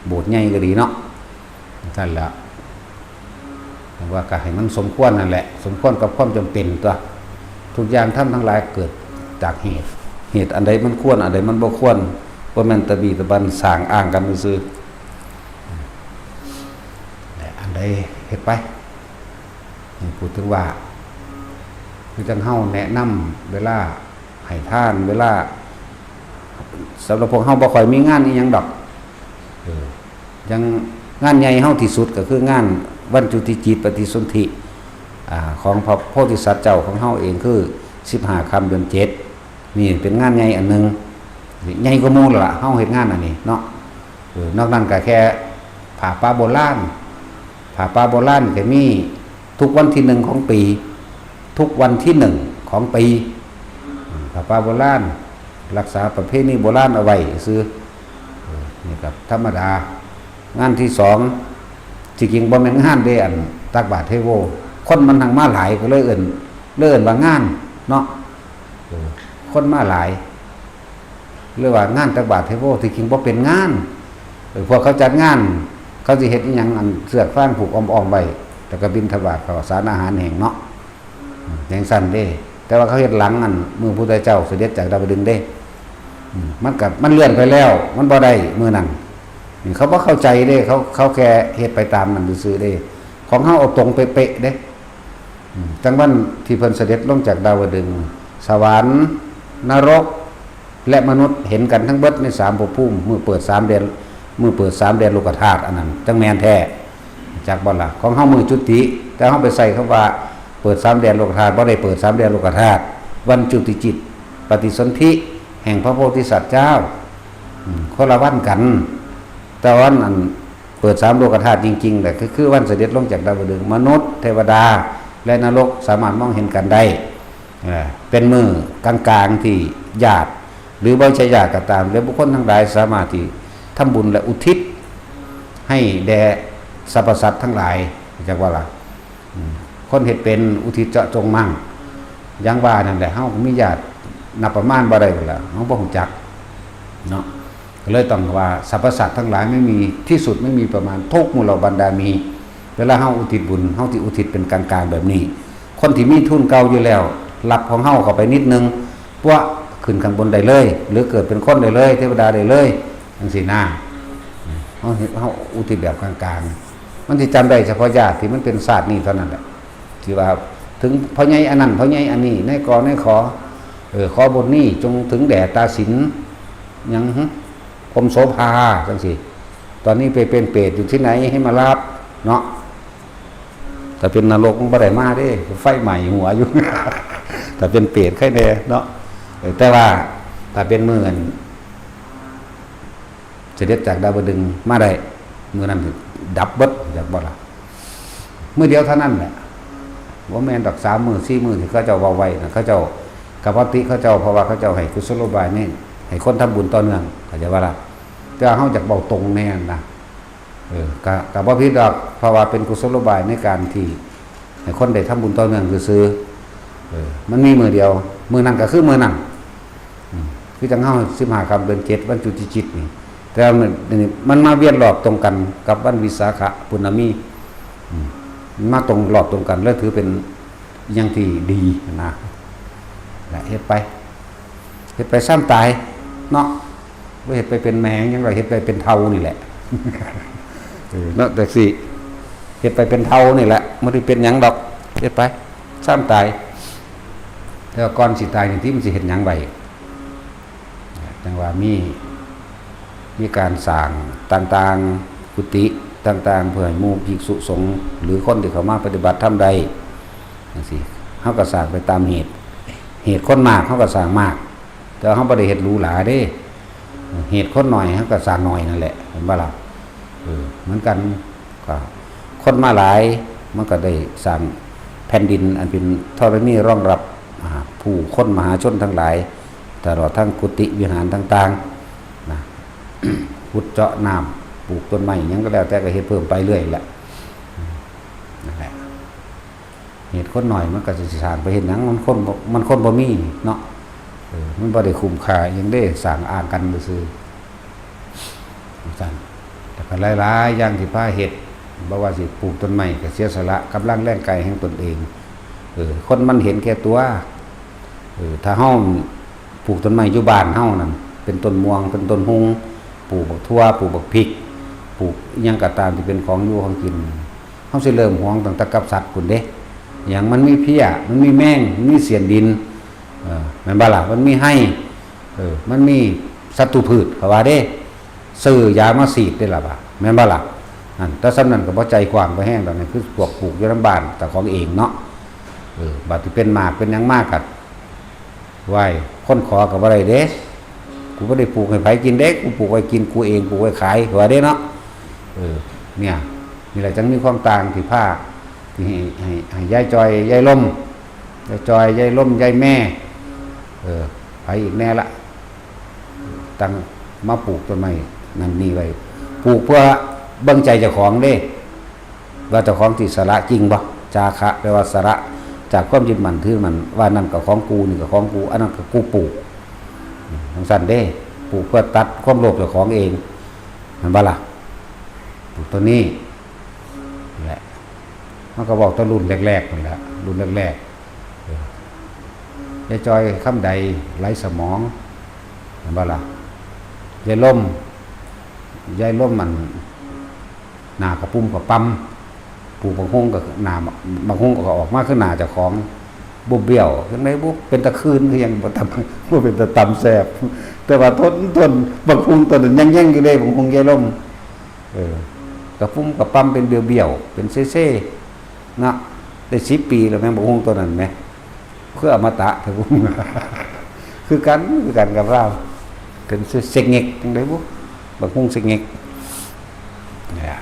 โบสถ์ใหญ่ก็ดีเนาะท่านละว่าก็ให้มันสมควรนั่นแหละสมควรกับความจำเป็นตัวทุกอย่างทำทั้งหลายเกิดจากเหตุอันใดมันควรอันใดมันบ่ควรบ่แม่นตะบีตะบันสร้างอ้างกันซื่อแต่อันใดเฮ็ดไปพูดถึงว่าคือจังเฮาแนะนำเวลาให้ทานเวลาสำหรับพวกเฮาบ่ค่อยมีงานอีหยังดอกยังงานใหญ่เฮาที่สุดก็คืองานวันจุติจิตปฏิสนธิของพระโพธิสัตว์เจ้าของเฮาเองคือ15ค่ำเดือน7นี่เป็นงานใหญ่อันนึงใหญ่กว่าหมู่ล่ะเฮาเฮ็ดงานอันนี้เนาะนอกนั้นก็แค่ผ้าป่าโบราณก็มีทุกวันที่1ของปีทุกวันที่1ของปีผ้าป่าโบราณรักษาประเพณีโบราณเอาไว้ซื้อนี่ครับธรรมดางานที่2จริงๆบ่แม่นงานเด้อันตักบาตรเทโวคนมันทางมาหลายก็เลยเอิ้นว่างานเนาะคนมาหลายเรียกว่างานตักบาตรเทโวที่จริงบ่เป็นงานพวกเขาจัดงานเขาสิเฮ็ดอีหยังอันเสือกฟางผูกอ้อมๆไว้แล้วก็บิณฑบาตข้าวสารอาหารแห้งเนาะแห่งสั่นเด้แต่ว่าเขาเฮ็ดหลังอันมื้อพุทธเจ้าเสด็จจากดาวดึงส์เด้มันเลื่อนไปแล้วมันบ่ได้มื้อนั้นนี่เขาบ่เข้าใจเด้เขาแค่เฮ็ดไปตามนั้นซื่อๆเด้ของเฮาเอาตรงเป๊ะๆเด้จังวันที่เพิ่นเสด็จลงจากดาวดึงส์สวรรค์นรกและมนุษย์เห็นกันทั้งเบิดใน3ภพภูมิมื้อเปิด3เดือนโลกธาตุอันนั้นจังแม่นแท้จากบ่ล่ะของเฮามื้อจุติแต่เฮาไปใส่คำว่าเปิด3เดือนโลกธาตุบ่ได้เปิด3เดือนโลกธาตุวันจุติจิตปฏิสนธิแห่งพระโพธิสัตว์เจ้าคนละวันกันแต่วันอันเปิด3โลกธาตุจริงๆแต่คือวันเสด็จลงจากดาวดึงส์มนุษย์เทวดาและนรกสามารถมองเห็นกันได้เป็นมือกลางๆที่ญาติหรือบ่ใช่ญาติก็ตามและบุคคลทั้งหลายสามารถที่ทำบุญและอุทิศให้แด่สรรพสัตว์ทั้งหลายจักว่าล่ะคนเฮ็ดเป็นอุทิศเจาะจงมั่งอย่างว่านั่นแหละเฮามีญาตินับประมาณบ่ได้พุ่นล่ะเฮาบ่ฮู้จักเนาะก็เลยต้องว่าสรรพสัตว์ทั้งหลายไม่มีที่สุดไม่มีประมาณทุกหมู่เหล่าบรรดามีเวลาเฮาอุทิศบุญเฮาสิอุทิศเป็นกลางๆแบบนี้คนที่มีทุนเก่าอยู่แล้วรับของเฮาเข้าไปนิดนึงพวกขึ้นข้างบนได้เลยหรือเกิดเป็นคนได้เลยเทวดาได้เลยจังซี่นะเฮาอุทิศแบบกลางๆมันสิจำได้เฉพาะญาติที่มันเป็นศาสตร์นี้เท่านั้นแหละที่ว่าถึงพ่อใหญ่อันนั้นพ่อใหญ่อันนี้ในขอขอบนนี้จงถึงแด่ตาสินยังพรหมโสภาจังซี่ตอนนี้ไปเป็นเปรตอยู่ที่ไหนให้มารับเนาะแต่เป็นนรกมันบ่ได้มาเด้ไฟใหม่หัวอยู่ แต่เป็นเปรตแค่แน่เนาะแต่ว่าถ้าเป็นมื้อนั้นเสด็จจากดาวดึงส์มาได้มื้อนั้นดับเบิดจากบ่ล่ะมื้อเดียวเท่านั้นแหละบ่แม่นดอก3มื้อ4มื้อที่เขาเจ้าเว้าไว้น่ะเขาเจ้ากับปฏิเขาเจ้าเพราะว่าเขาเจ้าให้กุศโลบายนี่ให้คนทำบุญต่อเนื่องเข้าใจว่าล่ะแต่เฮาจักเว้าตรงแน่นะก็บ่ผิดดอกเพราะว่าเป็นกุศโลบายในการที่ให้คนได้ทำบุญต่อเนื่องซื่อมันมีมื้อเดียวมื้อนั้นก็คือมื้อนั้นคือจังเฮา15ค่ำเดือน7วันจุติจิตนี่แต่มันมาเวียนรอบตรงกันกับวันวิสาขปุณณมีมาตรงรอบตรงกันแล้วถือเป็นอย่างที่ดีนะและเฮ็ดไป เฮ็ดไปซ้ำตายเนาะบ่เฮ็ดไปเป็นแมงยังไงเฮ็ดไปเป็นเทานี่แหละเนาะแต่สิเฮ็ดไปเป็นเทานี่แหละบ่ได้เป็นหยังดอกเฮ็ดไปซ้ำตายแล้วก่อนสิตายนี่ที่มันสิเฮ็ดหยังไว้จังว่ามีการสร้างต่างๆกุฏิต่างๆเพื่อให้หมู่ภิกษุสงฆ์หรือคนที่เข้ามาปฏิบัติธรรมใดจังซี่เฮาก็สร้างไปตามเหตุคนมากเฮาก็สร้างมากแต่เฮาบ่ได้เฮ็ดหรูหราเด้เหตุคนน้อยเฮาก็สร้างน้อยนั่นแหละเห็นบ่ล่ะเหมือนกันก็คนมาหลายมันก็ได้สร้างแผ่นดินอันเป็นธรณีรองรับผู้คนมหาชนทั้งหลายตลอดทั้งกุฏิวิหารต่างๆนะขุดเจาะน้ำปลูกต้นไม้หยังก็แล้วแต่ก็เฮ็ดเพิ่มไปเรื่อยแหละนั่นแหละเหตุคนหน่อยมันก็สิสร้างไปเฮ็ดหยังมันคนบ่มีเนาะมันบ่ได้คุ้มค่าหยังได้สร้างอ้างกันซื่อๆซั่นแต่ก็หลายๆอย่างที่พาเฮ็ดบ่ว่าสิปลูกต้นไม้ก็เสียสละกำลังแรงกายแห่งตนเองคนมันเห็นแก่ตัวถ้าเฮาปลูกต้นไม้อยู่บ้านเฮานั่นเป็นต้นม่วงเป็นต้นฮุงปลูกบักทั่วปลูกบักพริกปลูกอิหยังก็ตามที่เป็นของอยู่ของกินเฮาสิเริ่มหวงตั้งแต่กับสัตว์พุ่นเด้อย่างมันมีเพี้ยมันมีแมงมันมีเสียนดินแม่นบ่ล่ะมันมีให้มันมีศัตรูพืชเขาว่าเด้ซื้อยามาฉีดได้ล่ะบ่แม่นบ่ล่ะนั่นแต่สำนั้นก็บ่ใจกว้างบ่แห้งดอกนี่คือพวกปลูกอยู่นำบ้านแต่ของเองเนาะบัดที่เป็นหมากเป็นหยังมากกัดไหว้คนขอกับอะไรเด้กูไม่ได้ปลูกให้ไผกินเด้กูปลูกไว้กินกูเองปลูกไว้ขายหัวเด้เนาะเนี่ยนี่แหละจังมีความต่างที่ผ้าที่ให้ยายจอยยายล่มยายจอยยายล่มยายแม่ไผอีกแน่ละตั้งมาปลูกต้นไม้นั่นนี่ไว้ปลูกเพื่อเบิ่งใจเจ้าของเด้ว่าเจ้าของที่สละจริงบ่จาคะแปลว่าสละจากความยึดมั่นถือมันว่านั่นก็ของกูนี่ก็ของกูอันนั้นก็กูปลูกทั้งสั้นเด้ปลูกเพื่อตัดความโลภเจ้าของเองมันบ่ล่ะปลูกตัวนี้แหละมันก็บอกตัวรุ่นแรกๆนั่นแหละรุ่นแรกๆยายจอยคำใดไร้สมองมันบ่ล่ะยายล่มมันหน้ากระปุ้มกระปั๊มปลูกบางฮงก็หนาบางฮงก็ออกมาขึ้นหนาจากของบุบเบี้ยวขึ้นไหมบุบเป็นตะคืนคือยังบ่ตํบ่เป็นตะตำแซ่บแต่ว่าทนบางฮงตัวนั้นยังอยู่เลยบางฮงยายล่มกระปุ้มกระปั๊มเป็นเบี้ยวเป็นเซ่ๆนะได้10 ปีแล้วแม่บางฮงตัวนั้นแม่เพื่ออมตะเถอะบุคือกันกับเราเป็นเสกเงกจังได๋บุบางฮงเสกเงกเนี่ย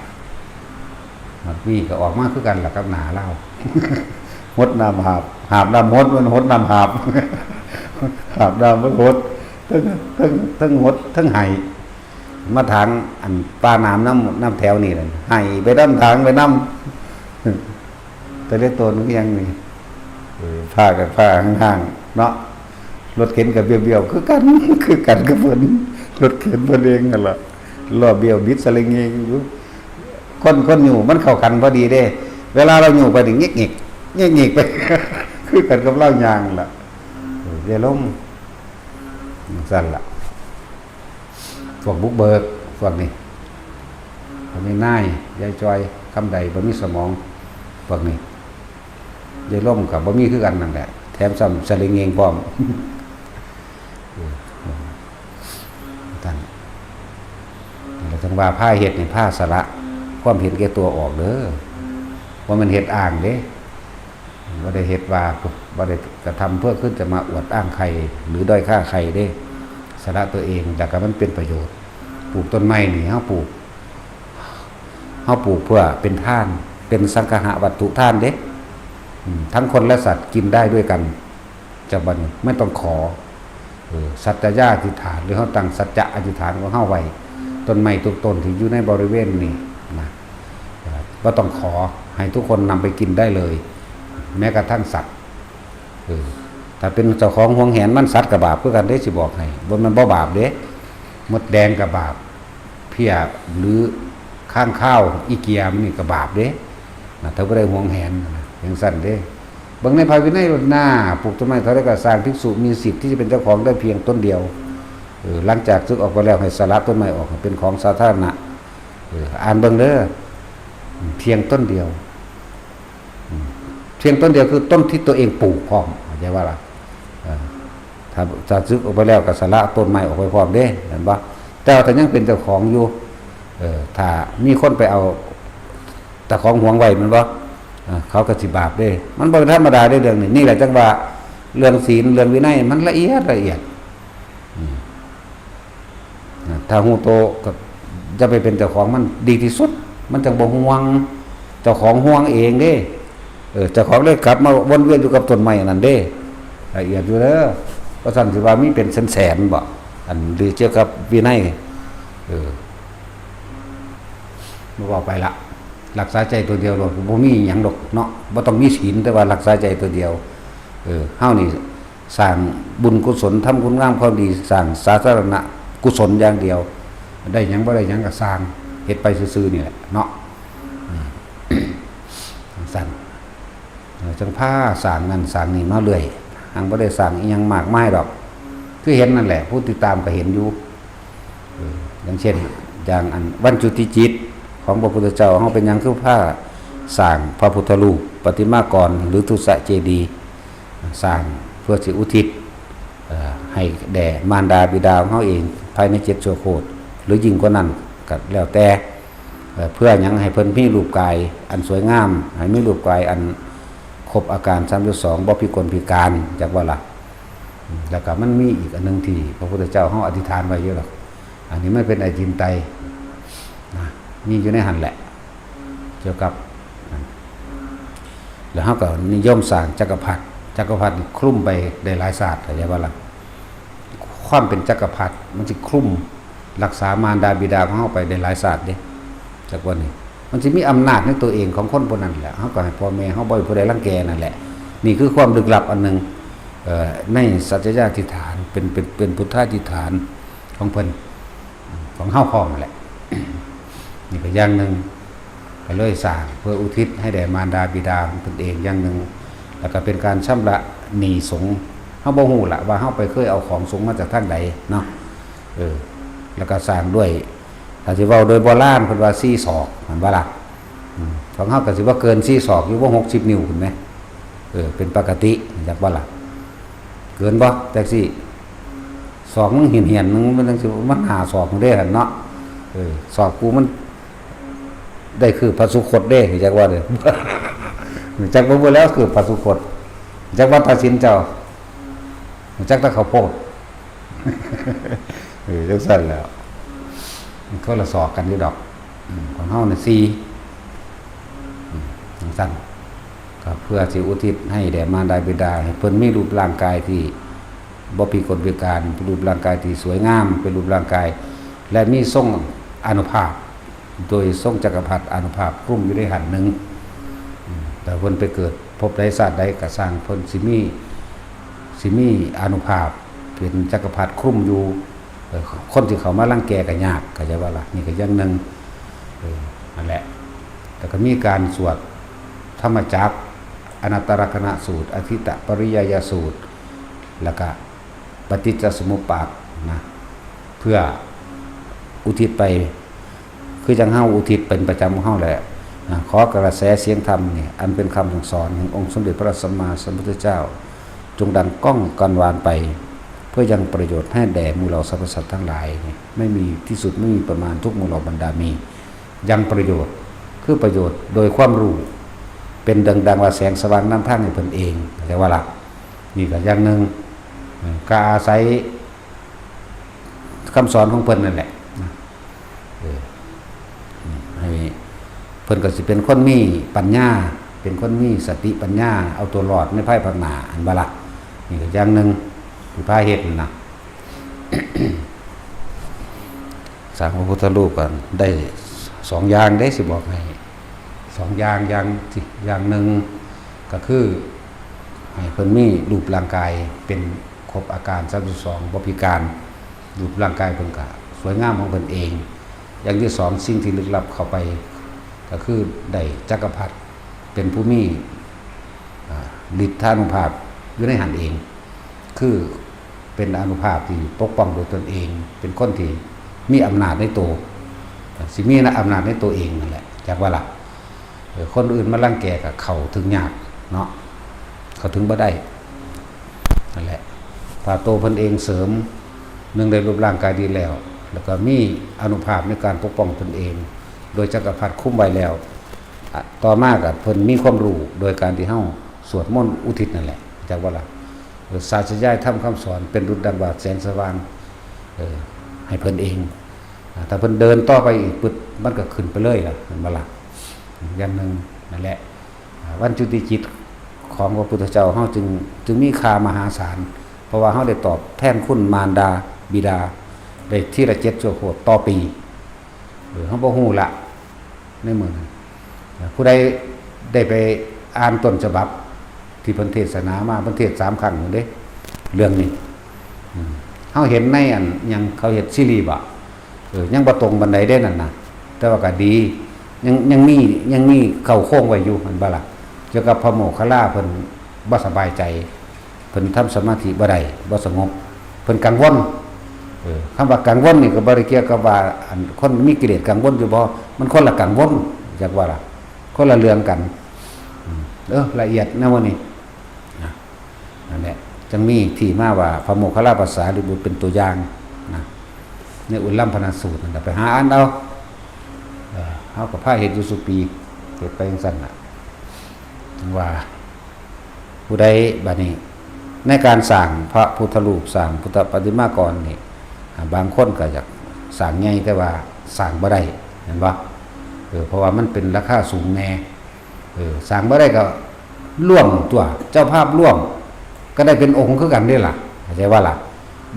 มันมีก็ออกมาคือกันล่ะกับหนาเล่าหดน้ำหาบน้ำหดมันหดน้ำหาบน้ำมันหดทั้งหดทั้งไห้มาทางอันปลาน้ำแถวนี่เลยไห้ไปน้ำทางไปน้ำแต่เล็กตัวนึงยังนี่ผ้ากับผ้าห่างๆเนาะรถเข็นกับเบี้ยวคือกันกับเพิ่นรถเข็นเพิ่นเองนั่นล่ะล้อเบี้ยวบิดสลิงเองอยู่คนอยู่มันเข้ากันพอดีเด้เวลาเราอยู่ไปถึงเงียกไป คือกันกับเล่ายางล่ะเดี๋ยวล้มสั่นล่ะพวกบุกเบิกพวกนี้นายยายจอยคำใดบ่มีสมองพวกนี้ยายล้มกับบ่มีคือกันนั่นแหละแถมซ้ำสลิงเองพร้อมท่านเราจังว่าผ้าเฮ็ดนี่ผ้าสละความเห็นแก่ตัวออกเด้อว่ามันเฮ็ดอ้างเด้บ่ได้เฮ็ดว่าบ่ได้กระทำเพื่อขึ้นจะมาอวดอ้างใครหรือด้อยค่าใครเด้สละตัวเองแต่ก็มันเป็นประโยชน์ปลูกต้นไม้นี่เฮาปลูกเพื่อเป็นทานเป็นสังฆะวัตถุทานเด้ทั้งคนและสัตว์กินได้ด้วยกันจะบ่ไม่ต้องขอสัจจะญาอธิษฐานหรือเฮาตั้งสัจจะอธิษฐานของเฮาไว้ต้นไม้ทุกต้นที่อยู่ในบริเวณนี้นะก็ต้องขอให้ทุกคนนำไปกินได้เลยแม้กระทั่งสัตว์ถ้าเป็นเจ้าของห่วงแหนมันสัตว์กับบาปเพื่อกันได้สิบอกให้บนมันบ่บาปเด้มดแดงกับบาปเพี้ยหรือข้างข้าวอีเกียมันนี่กับบาปเด้นะถ้าบ่ได้ห่วงแหนอย่างสั่นเด้ บางในภายวินัยหน้าปลูกต้นไม้เท่าไรก็สร้างภิกษุมีสิทธิ์ที่จะเป็นเจ้าของได้เพียงต้นเดียวหลังจากซึกออกไปแล้วให้สละต้นไม้ออกเป็นของสาธารณะอ่านเบิ่งเด้อเพียงต้นเดียวเพียงต้นเดียวคือต้นที่ตัวเองปลูกพร้อมเข้าใจว่าล่ะถ้าซึกออกไปแล้วก็สละต้นไม้ออกไปพร้อมเด้เห็นบ่แต่ถ้ายังเป็นเจ้าของอยู่ถ้ามีคนไปเอาแต่ของหวงไว้มันบ่เขาก็สิบาปเด้มันบ่ธรรมดาได้เรื่องนี้นี่แหละจังว่าเรื่องศีลเรื่องวินัยมันละเอียดถ้าฮู้โตก็จะไปเป็นเจ้าของมันดีที่สุดมันจังบ่ห่วงเจ้าของห่วงเองเด้เจ้าของเลยกลับมาวนเวียนอยู่กับต้นไม้นั่นเด้ละเอียดอยู่เด้อเพราะฉะนั้นสิว่ามีเป็นแสนๆบ่อันหรือเกี่ยวกับวินัยบ่ว่าไปละรักษาใจตัวเดียวโลดบ่มีหยังดอกเนาะบ่ต้องมีศีลแต่ว่ารักษาใจตัวเดียวเฮานี่สร้างบุญกุศลทำคุณงามความดีสร้างสาธารณะกุศลอย่างเดียวได้หยังบ่ได้หยังก็สร้างเฮ็ดไปซื่อๆนี่แหละเนาะสั่นจังพาสร้างนั่นสร้างนี่มาเรื่อยหังบ่ได้สร้างอีหยังมากมายดอกคือเห็นนั่นแหละผู้ติดตามก็เห็นอยู่อย่างเช่นอย่างอันวันจุติจิตของพระพุทธเจ้าเฮาเป็นหยังคือผ้าสร้างพระพุทธรูปประติมากรหรือทุสะเจดีย์สร้างเพื่อสิอุทิศให้แด่มารดาบิดาของเฮาเองภายใน7ชั่วโคตรหรือยิ่งกว่านั้นก็แล้วแต่เพื่อหยังให้เพิ่นมีรูปกายอันสวยงามให้มีรูปกายอันครบอาการ32บ่พิกลพิการจักว่าล่ะแล้วก็มันมีอีกอันนึงที่พระพุทธเจ้าเฮาอธิษฐานไว้เยอะหรอกอันนี้ไม่เป็นอจินไตยมีอยู่ในหันแหละเกี่ยวกับแล้วเขาก็นิยมสร้างจักรพรรดิคลุ้มไปได้หลายศาสตร์เข้าใจว่าล่ะความเป็นจักรพรรดิมันสิคลุ้มรักษามารดาบิดาของเขาไปได้หลายศาสตร์เด้จากวันนี้มันสิมีอำนาจในตัวเองของคนพวกนั้นแหละเขาก็ให้พ่อแม่เขาบ่อยผู้ใดรังแกนั่นแหละนี่คือความลึกลับอันนึงในสัจจะอธิษฐานเป็นพุทธาธิษฐานของเพิ่นของเฮาพร้อมนั่นแหละนี่ก็อย่างนึงก็เลยสร้างเพื่ออุทิศให้แด่มารดาบิดาของตนเองอย่างนึงแล้วก็เป็นการชำระหนี้สงฆ์เฮาบ่ฮู้ล่ะว่าเฮาไปเคยเอาของสงฆ์มาจากทางใดเนาะแล้วก็สร้างด้วยถ้าสิเว้าโดยโบราณเพิ่นว่า4ศอกมันว่าล่ะของเฮาก็สิว่าเกิน4ศอกอยู่บ่60นิ้วพุ่นแหมเป็นปกติจักว่าล่ะเกินบ่จักสิศอกมึงเหี่ยนๆนึงมันจังสิมัน5ศอกเด้หั่นเนาะศอกกูมันได้คือพระสุคตเด้จักว่าเด้อจักบ่แล้วคือพระสุคตจักว่าตัดสินเจ้าจักตะข้าวโพดจังซั่นแล้วเขาละสอกกันอยู่ดอกของเฮาน่ะ4จังซั่นก็เพื่อสิอุทิศให้แด่มารดาบิดาให้เพิ่นมีรูปร่างกายที่บ่พิกลพิการรูปร่างกายที่สวยงามเป็นรูปร่างกายและมีทรงอานุภาพโดยทรงจักรพรรดิอานุภาพคลุ้มอยู่ในหันหนึ่งแต่เพิ่นไปเกิดพบใดศาสตร์ใดก็สร้างเพิ่นสิมีอานุภาพเป็นจักรพรรดิคลุ้มอยู่คนที่เขามารังแกก็ยากเข้าใจว่าล่ะนี่ก็อย่างนึงนั่นแหละแต่ก็มีการสวดธรรมจักรอนัตตลกนัสูตรอธิตปริยยสูตรแล้วก็ปฏิจจสมุปบาทนะเพื่ออุทิศไปคือจังเฮาอุทิศเป็นประจำของเฮาแหละขอกระแสเสียงธรรมนี่อันเป็นคำสั่งสอนขององค์สมเด็จพระสัมมาสัมพุทธเจ้าจงดังก้องกังวานไปเพื่อยังประโยชน์ให้แด่หมู่เหล่าสรรพสัตว์ทั้งหลายไม่มีที่สุดไม่มีประมาณทุกหมู่เหล่าบรรดามียังประโยชน์คือประโยชน์โดยความรู้เป็นดังว่าแสงสว่างนำทางให้เพิ่นเองแต่ว่าล่ะนี่ก็อย่างนึงก็อาศัยคำสอนของเพิ่นนั่นแหละให้เพิ่นก็สิเป็นคนมีปัญญาเป็นคนมีสติปัญญาเอาตัวรอดในภายภาคหน้าอันบ่ล่ะนี่ก็อย่างนึงที่พาเฮ็ดนะ สร้างพระพุทธรูปกันได้2อย่างได้สิบอกให้2อย่างนึงก็คือให้เพิ่นมีรูปร่างกายเป็นครบอาการ32บ่พิการรูปร่างกายเพิ่นก็สวยงามของเพิ่นเองอย่างที่2สิ่งที่ลึกลับเข้าไปก็คือได้จักรพรรดิเป็นผู้มี ฤทธานุภาพอยู่ในหันเอง คือเป็นอานุภาพที่ปกป้องโดยตนเอง เป็นคนที่มีอำนาจในตัวสิมีอำนาจในตัวเองนั่นแหละจากว่าล่ะคนอื่นมารังแกกับเขาถึงยากเนาะเขาถึงบ่ได้นั่นแหละพาโตเพิ่นเองเสริมหนึ่งได้รูปร่างกายดีแล้วก็มีอานุภาพในการปกป้องตนเอง โดยจักรพรรดิคุ้มไว้แล้วต่อมากับเพิ่นมีความรู้โดยการที่เฮาสวดมนต์อุทิศนั่นแหละจากว่าล่ะศาสตร์ย่ายทำคำสอนเป็นดุจดังบาทแสงสว่างให้เพิ่นเองถ้าเพิ่นเดินต่อไปอีกปึ๊ดมันก็ขึ้นไปเลยล่ะเห็นบ่ล่ะอย่างนึงนั่นแหละวันจุติจิตของพระพุทธเจ้าเฮาจึงมีค่ามหาศาลเพราะว่าเฮาได้ตอบแทนคุณมารดาบิดาได้ที่ละ7ชั่วโคตรต่อปีเฮาบ่ฮู้ละในมื้อนั้นผู้ใดได้ไปอ่านต้นฉบับที่เพิ่นเทศนามาเพิ่นเทศ3ครั้งเด้เรื่องนี้เฮาเห็นในอันยังเขาเฮ็ดซีรีส์บ่ยังบ่ตรงบันไดได้นั่นน่ะแต่ว่าก็ดียังมีเข้าโค้งไว้อยู่มันบ่ล่ะเกี่ยวกับพระโมคคัลลาเพิ่นบ่สบายใจเพิ่นทำสมาธิบ่ได้บ่สงบเพิ่นกังวลคำว่ากังวลนี่ก็บ่ได้เกี่ยวกับว่าอันคนมีกิเลสกังวลอยู่บ่มันคนละกังวลจักว่าล่ะคนละเรื่องกันละเอียดนะวันนี้นั่นแหละจังมีที่มาว่าพระโมคคัลลาภาษาริบุตรเป็นตัวอย่างนะในอุลลัมพนสูตรนั่นไปหาอ่านเอาเฮากับพาเฮ็ดอยู่สุปีเฮ็ดไปจังซั่นน่ะว่าผู้ใดบัดนี้ในการสร้างพระพุทธรูปสร้างพุทธปฏิมากรนี่บางคนก็อยากสร้างใหญ่แต่ว่าสร้างบ่ได้เห็นบ่เพราะว่ามันเป็นราคาสูงแน่สร้างบ่ได้ก็ร่วมตัวเจ้าภาพร่วมก็ได้เป็นองค์คือกันได้ล่ะเข้าใจว่าล่ะ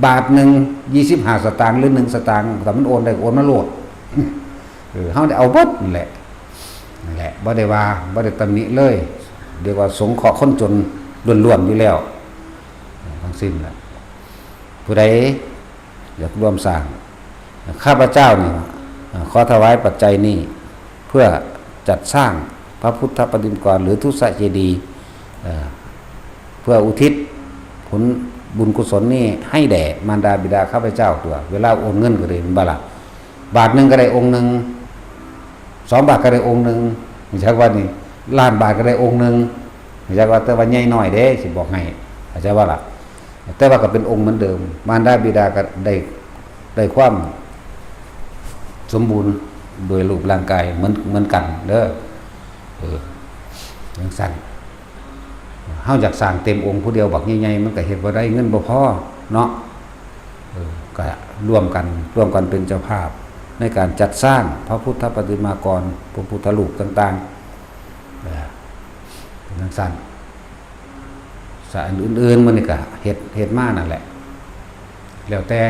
บาทหนึ่ง25 สตางค์หรือ1 สตางค์แต่มันโอนได้โอนมาโลดเฮาได้เอาเบิดนั่นแหละบ่ได้ว่าบ่ได้ตำหนิเลยเรียกว่าสงเคราะห์คนจนล้วนๆอยู่แล้วทั้งสิ้นแหละผู้ใดอยากร่วมสร้างข้าพเจ้านี่ขอถวายปัจจัยนี้เพื่อจัดสร้างพระพุทธปฏิมากรหรือทุสเจดีย์เพื่ออุทิศผลบุญกุศลนี่ให้แด่มารดาบิดาข้าพเจ้าตัวเวลาโอนเงินก็เลยมันบ่ล่ะบาทนึงก็ได้องค์นึง2 บาทก็ได้องค์นึงไม่ใช่ว่านี่ล้านบาทก็ได้องค์นึงไม่ใช่ว่าแต่ว่าใหญ่น้อยเด้สิบอกให้เข้าใจว่าล่ะแต่ว่าก็เป็นองค์เหมือนเดิมมารดาบิดาก็ได้ความสมบูรณ์โดยรูปร่างกายเหมือนกันเด้อจังซั่นเฮาอยากสร้างเต็มองค์ผู้เดียวบักใหญ่ๆมันก็เฮ็ดบ่ได้เงินบ่พอเนาะก็ร่วมกันเป็นเจ้าภาพในการจัดสร้างพระพุทธปฏิมากรพระพุทธรูปต่างๆจังซั่นสารอื่นๆมันนี่ก็เฮ็ดมานั่นแหละแล้วแต่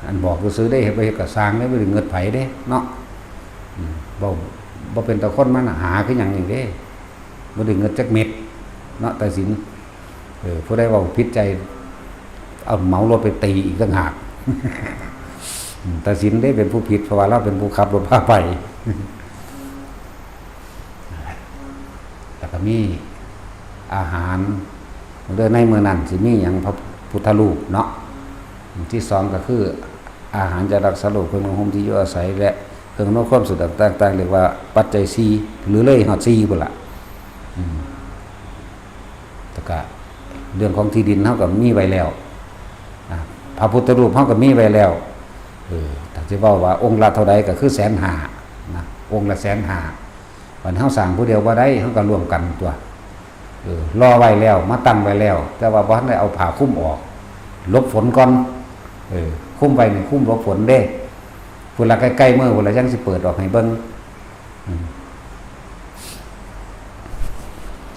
อันบอกซื้อได้เฮ็ดไปเฮ็ดก็สร้างได้บ่ได้เงินไผเด้เนาะบ่เป็นตะคนมันหาคือหยังนี่เด้บ่ได้เงินจักเม็ดเนาะแต่สินผู้ใดเว้าผิดใจเอาเหมารถไปตีอีกต่างหากแต่สินได้เป็นผู้ผิดเพราะว่าเราเป็นผู้ขับรถพาไปแล้วก็มีอาหารเดินในเมืองนั้นสิมีหยังพระพุทธรูปเนาะที่2ก็คืออาหารจะรักษาโรคเครื่องนุ่งห่มที่อยู่อาศัยและเครื่องนอกความสุขต่างๆเรียกว่าปัจจัย4หรือเลยฮอด4พุ่นล่ะแต่ก็เรื่องของที่ดินเฮาก็มีไว้แล้วพระพุทธรูปเฮาก็มีไว้แล้วถ้าสิเว้าว่าองค์ละเท่าใดก็คือ150,000นะองค์ละ150,000วันเฮาสร้างผู้เดียวบ่ได้เฮาก็ร่วมกันตัวรอไว้แล้วมาตั้งไว้แล้วแต่ว่าบ่ทันได้เอาผ้าคลุมออกหลบฝนก่อนคลุมไว้นี่คลุมหลบฝนเด้พุ่นละใกล้ๆมื้อพุ่นละจังสิเปิดออกให้เบิ่ง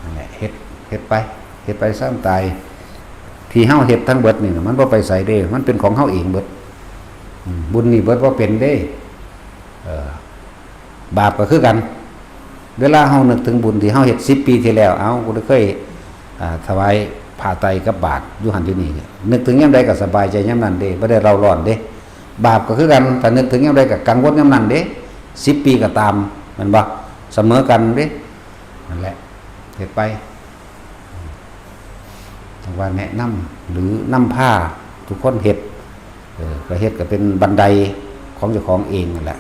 นั่นแหละเฮ็ดไปซ้ำตายที่เฮาเฮ็ดทั้งเบิดนี่มันบ่ไปไสเด้มันเป็นของเฮาเองเบิดบุญนี่เบิดบ่เป็นเด้บาปก็คือกันเวลาเฮานึกถึงบุญที่เฮาเฮ็ด10 ปีที่แล้วกูได้เคยถวายผ้าไตรกับบาตรอยู่หั่นอยู่นี่นึกถึงยามใดก็สบายใจยามนั้นเด้บ่ได้เร่าร้อนเด้บาปก็คือกันถ้านึกถึงยามใดก็กังวลยามนั้นเด้10 ปีก็ตามแม่นบ่เสมอกันเด้นั่นแหละเฮ็ดไป ว่าแนะนำหรือนำผ้าทุกคนเฮ็ดก็เฮ็ดก็เป็นบันไดของเจ้าของเองนั่นแหละ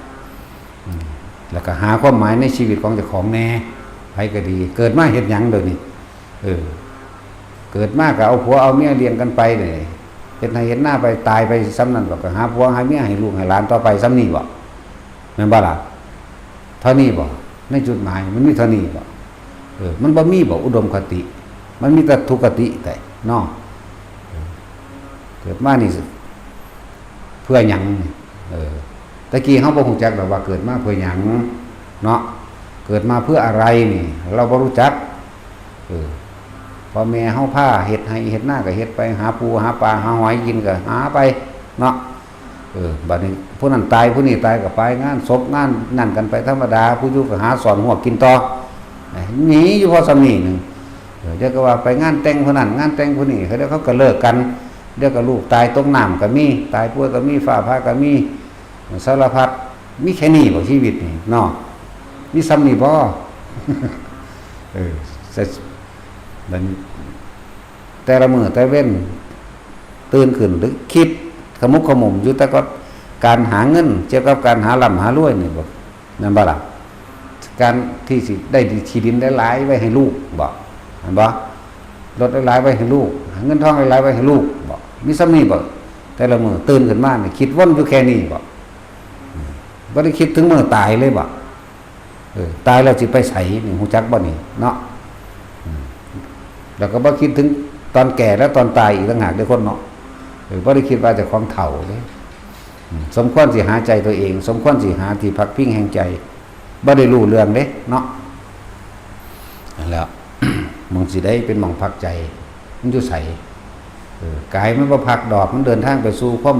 แล้วก็หาความหมายในชีวิตของเจ้าของแน่ไผก็ดีเกิดมาเฮ็ดหยังเดี๋ยวนี้เกิดมาก็เอาผัวเอาเมียเลี้ยงกันไปนี่เฮ็ดให้เฮ็ดหน้าไปตายไปซ้ำนั้นบ่ก็หาผัวหาเมียให้ลูกให้หลานต่อไปซ้ำนี้บ่แม่นบ่ล่ะเท่านี้บ่ในจุดหมายมันมีเท่านี้บ่มันบ่มีบ่อุดมคติมันมีแต่ทุกขติแต่เนาะเกิดมานี่เพื่อหยังตะกี้เฮาบ่ฮู้จักดอกว่าเกิดมาเพื่อหยังเนาะเกิดมาเพื่ออะไรนี่เราบ่รู้จักพอแม่เฮาพาเฮ็ดให้เฮ็ดหน้าก็เฮ็ดไปหาปูหาปลาหาหอยกินก็หาไปเนาะบัดนี้ผู้นั้นตายผู้นี้ตายก็ไปงานศพงานนั่นกันไปธรรมดาผู้อยู่ก็หาสอนหัวกินต่อหนีอยู่พอสำนี้นึงเดี๋ยวก็ว่าไปงานแต่งผู้นั้นงานแต่งผู้นี้เดี๋ยวเขาก็เลิกกันเดี๋ยวก็ลูกตายตกน้ำก็มีตายป่วยก็มีฟ้าผ่าก็มีสารพัดมีแค่นี้บ่ชีวิตนี่เนาะมีซ้ำนี่บ่แต่ละมื้อแต่เว้นตื่นขึ้นหรือคิดขมุกขมุมอยู่แต่ก็การหาเงินเกี่ยวกับการหาร่ำหารวยนี่บ่นั่นบ่ล่ะการที่สิได้ที่ดินได้หลายไว้ให้ลูกบ่เห็นบ่รถได้หลายไว้ให้ลูกหาเงินทองได้หลายไว้ให้ลูกบ่มีซ้ำนี่บ่แต่ละมื้อตื่นขึ้นมานี่คิดวนอยู่แค่นี้บ่บ่ได้คิดถึงมื้อตายเลยบ่ตายแล้วสิไปไสนี่ฮู้จักบ่นี่เนาะแล้วก็บ่คิดถึงตอนแก่และตอนตายอีกต่างหากเด้อคนเนาะบ่ได้คิดว่าจะของเฒ่าเด้สมควรสิหาใจตัวเองสมควรสิหาที่พักพิงแห่งใจบ่ได้รู้เรื่องเด้เนาะนั่นแหละ มึงสิได้เป็นหม่องพักใจมันอยู่ไสกายมันบ่พักดอกมันเดินทางไปสู่ความ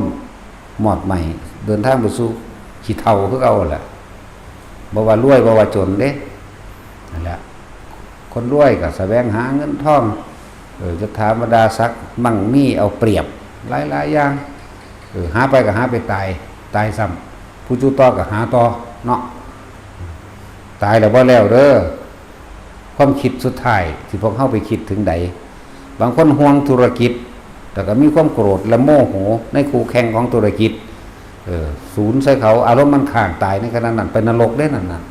หมอดใหม่เดินทางไปสู่ขี้เฒ่าคือเก่าแหละบ่ว่ารวยบ่ว่าจนเด้นั่นแหละคนรวยก็แสวงหาเงินทองจะธรรมดาสักมั่งมีเอาเปรียบหลายๆอย่างหาไปก็หาไปตายซ้ำผู้จู่ต่อก็หาต่อเนาะตายแล้วบ่แล้วเด้อความคิดสุดท้ายที่พวกเฮาไปคิดถึงใดบางคนห่วงธุรกิจแต่ก็มีความโกรธและโมโหในคู่แข่งของธุรกิจศูนย์ใส่เขาอารมณ์มันข้างตายในขณะนั้นเป็นนรกเด้นั่นน่ะ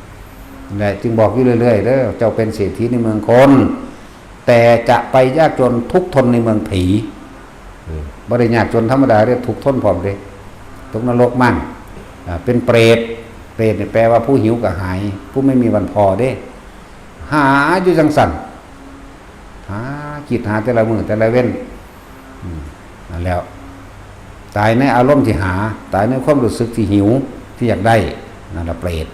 แหละจึงบอกอยู่เรื่อยๆเด้อเจ้าเป็นเศรษฐีในเมืองคนแต่จะไปยากจนทุกข์ทนในเมืองผีบ่ได้ยากจนธรรมดาเด้ทุกข์ทนพร้อมเด้ตกนรกมั่งเป็นเปรตนี่แปลว่าผู้หิวกระหายผู้ไม่มีวันพอเด้หาอยู่จังสั่นหาคิดหาแต่ละมื้อแต่ละเว้นนั่นแล้วตายในอารมณ์ที่หาตายในความรู้สึกที่หิวที่อยากได้นั่นละเปรต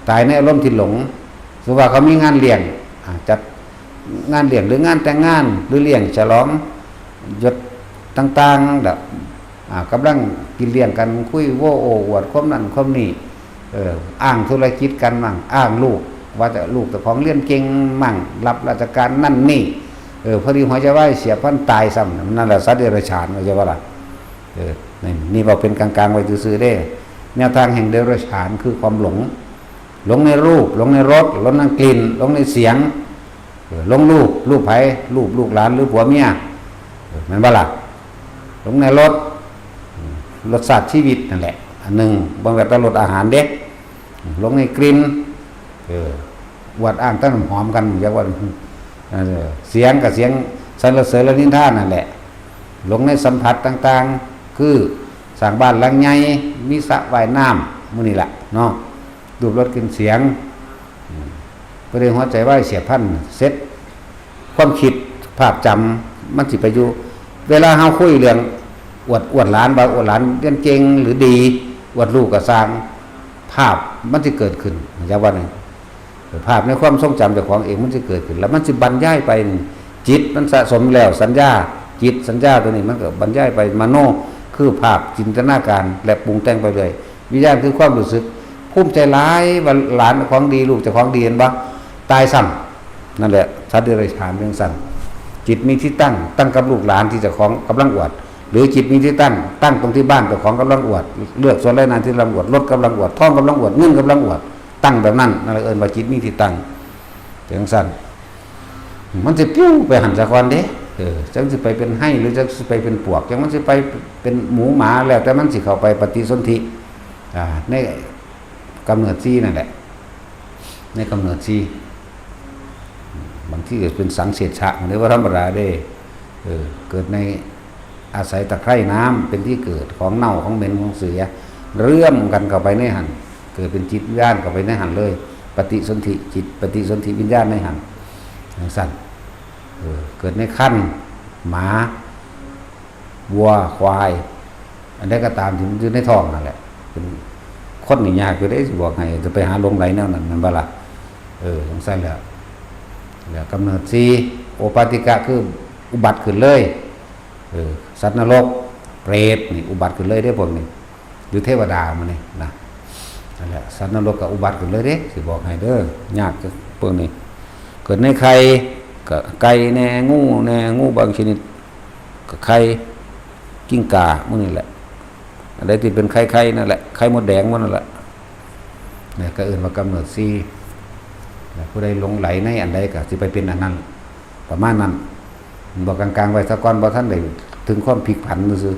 ตายในอารมณ์ที่หลงสมมุติว่าเขามีงานเลี้ยงจัดงานเลี้ยงหรืองานแต่งงานหรือเลี้ยงฉลองยศต่างๆแบบกำลังกินเลี้ยงกันคุยโว้โอ้อวดความนั้นความนี้อ้างธุรกิจกันมั่งอ้างลูกว่าจะลูกแต่ของเรียนเก่งมั่งรับราชการนั่นนี่พอดีหัวใจวายเสียพันตายซ้ำนั่นแหละสัตว์เดรัจฉานว่าจะว่าล่ะนี่บอกเป็นกลางๆไว้ซื่อๆได้แนวทางแห่งเดรัจฉานคือความหลงในรูปหลงในรสหลงในกลิ่นหลงในเสียงหลงรูปไผลูกหลานหรือผัวเมียแม่นบ่ล่ะหลงในรสชาติชีวิตนั่นแหละอันหนึ่งบางแบบตลดอาหารเด็กหลงในกลิ่นวัดอ้างตั้งหอมกันอย่างว่าเสียงกับเสียงสรรเสริญและนินทานั่นแหละหลงในสัมผัสต่างๆคือสร้างบ้านหลังใหญ่มีสระว่ายน้ำมื้อนี้แหละเนาะดูรถกินเสียงประเด็นหัวใจว่าเสียพันเซ็ตความคิดภาพจำมันสิไปอยู่เวลาเฮาคุยเรื่องอวดหลานบ่อวดหลานเรียนเก่งหรือดีอวดลูกก็สร้างภาพมันสิเกิดขึ้นอย่างว่านี่ภาพในความทรงจำเจ้าของเองมันสิเกิดขึ้นแล้วมันสิบรรยายไปจิตมันสะสมแล้วสัญญาจิตสัญญาตัวนี้มันก็บรรยายไปมโนคือภาพจินตนาการและปรุงแต่งไปเลยวิญญาณคือความรู้สึกภูมิใจร้ายว่าหลานของดีลูกจะของดีเห็นบ่ตายซ้ำนั่นแหละสัตว์เดรัจฉานเรื่องสั่นจิตมีที่ตั้งกับลูกหลานที่จะของกำลังอวดหรือจิตมีที่ตั้งตรงที่บ้านเจ้าของกำลังอวดเลือกส่วนไรนานที่กำลังอวดรถกำลังอวดทองกำลังอวดเงินกำลังอวดตั้งแบบนั้นนั่นเอิ้นว่าจิตมีที่ตั้งจังสั่นมันจะปิ้วไปหันสะกอนเด้ จังสิไปเป็นให้หรือจังสิไปเป็นปวกจังมันสิไปเป็นหมูหมาแล้วแต่มันสิเข้าไปปฏิสนธิในกำเนิดนั่นแหละในกำเนิดบางที่เกิดเป็นสังเสชะหรือว่าธรรมดาได้เกิดในอาศัยตะไคร่น้ำเป็นที่เกิดของเน่าของเหม็นของเสือเรื่อมกันเข้าไปในหันเกิดเป็นจิตวิญญาณเข้าไปในหันเลยปฏิสนธิจิตปฏิสนธิวิญญาณในหันสั่นเกิดในขั้นหมาวัวควายอันใดก็ตามที่มันอยู่ในท้องนั่นแหละเป็นคนนี่ยากคือได้สิบอกให้จะไปหาลงไหลแนวนั้นมันบ่ล่ะสงสัยแล้วกำเนิดโอปาติกะคืออุบัติขึ้นเลยสัตว์นรกเปรตนี่อุบัติขึ้นเลยได้พวกนี้อยู่เทวดามันนี่นะนั่นแหละสัตว์นรกกับอุบัติขึ้นเลยเด้สิบอกให้เด้อยากคือพวกนี้เกิดในไข่ก็ไก่แน่งูบางชนิดก็ไข่กิ้งก่าพวกนี้แหละอะไรที่เป็นไข่นั่นแหละไข่มดแดงมันนั่นแหละเนี่ยก็อื่นว่ากำเนิดผู้ใดหลงไหลในอันใดก็สิไปเป็นอันนั้นประมาณนั้นบอกกลางๆไว้ซะก่อนบ่ท่านได้ถึงความพลิกผันซื่อ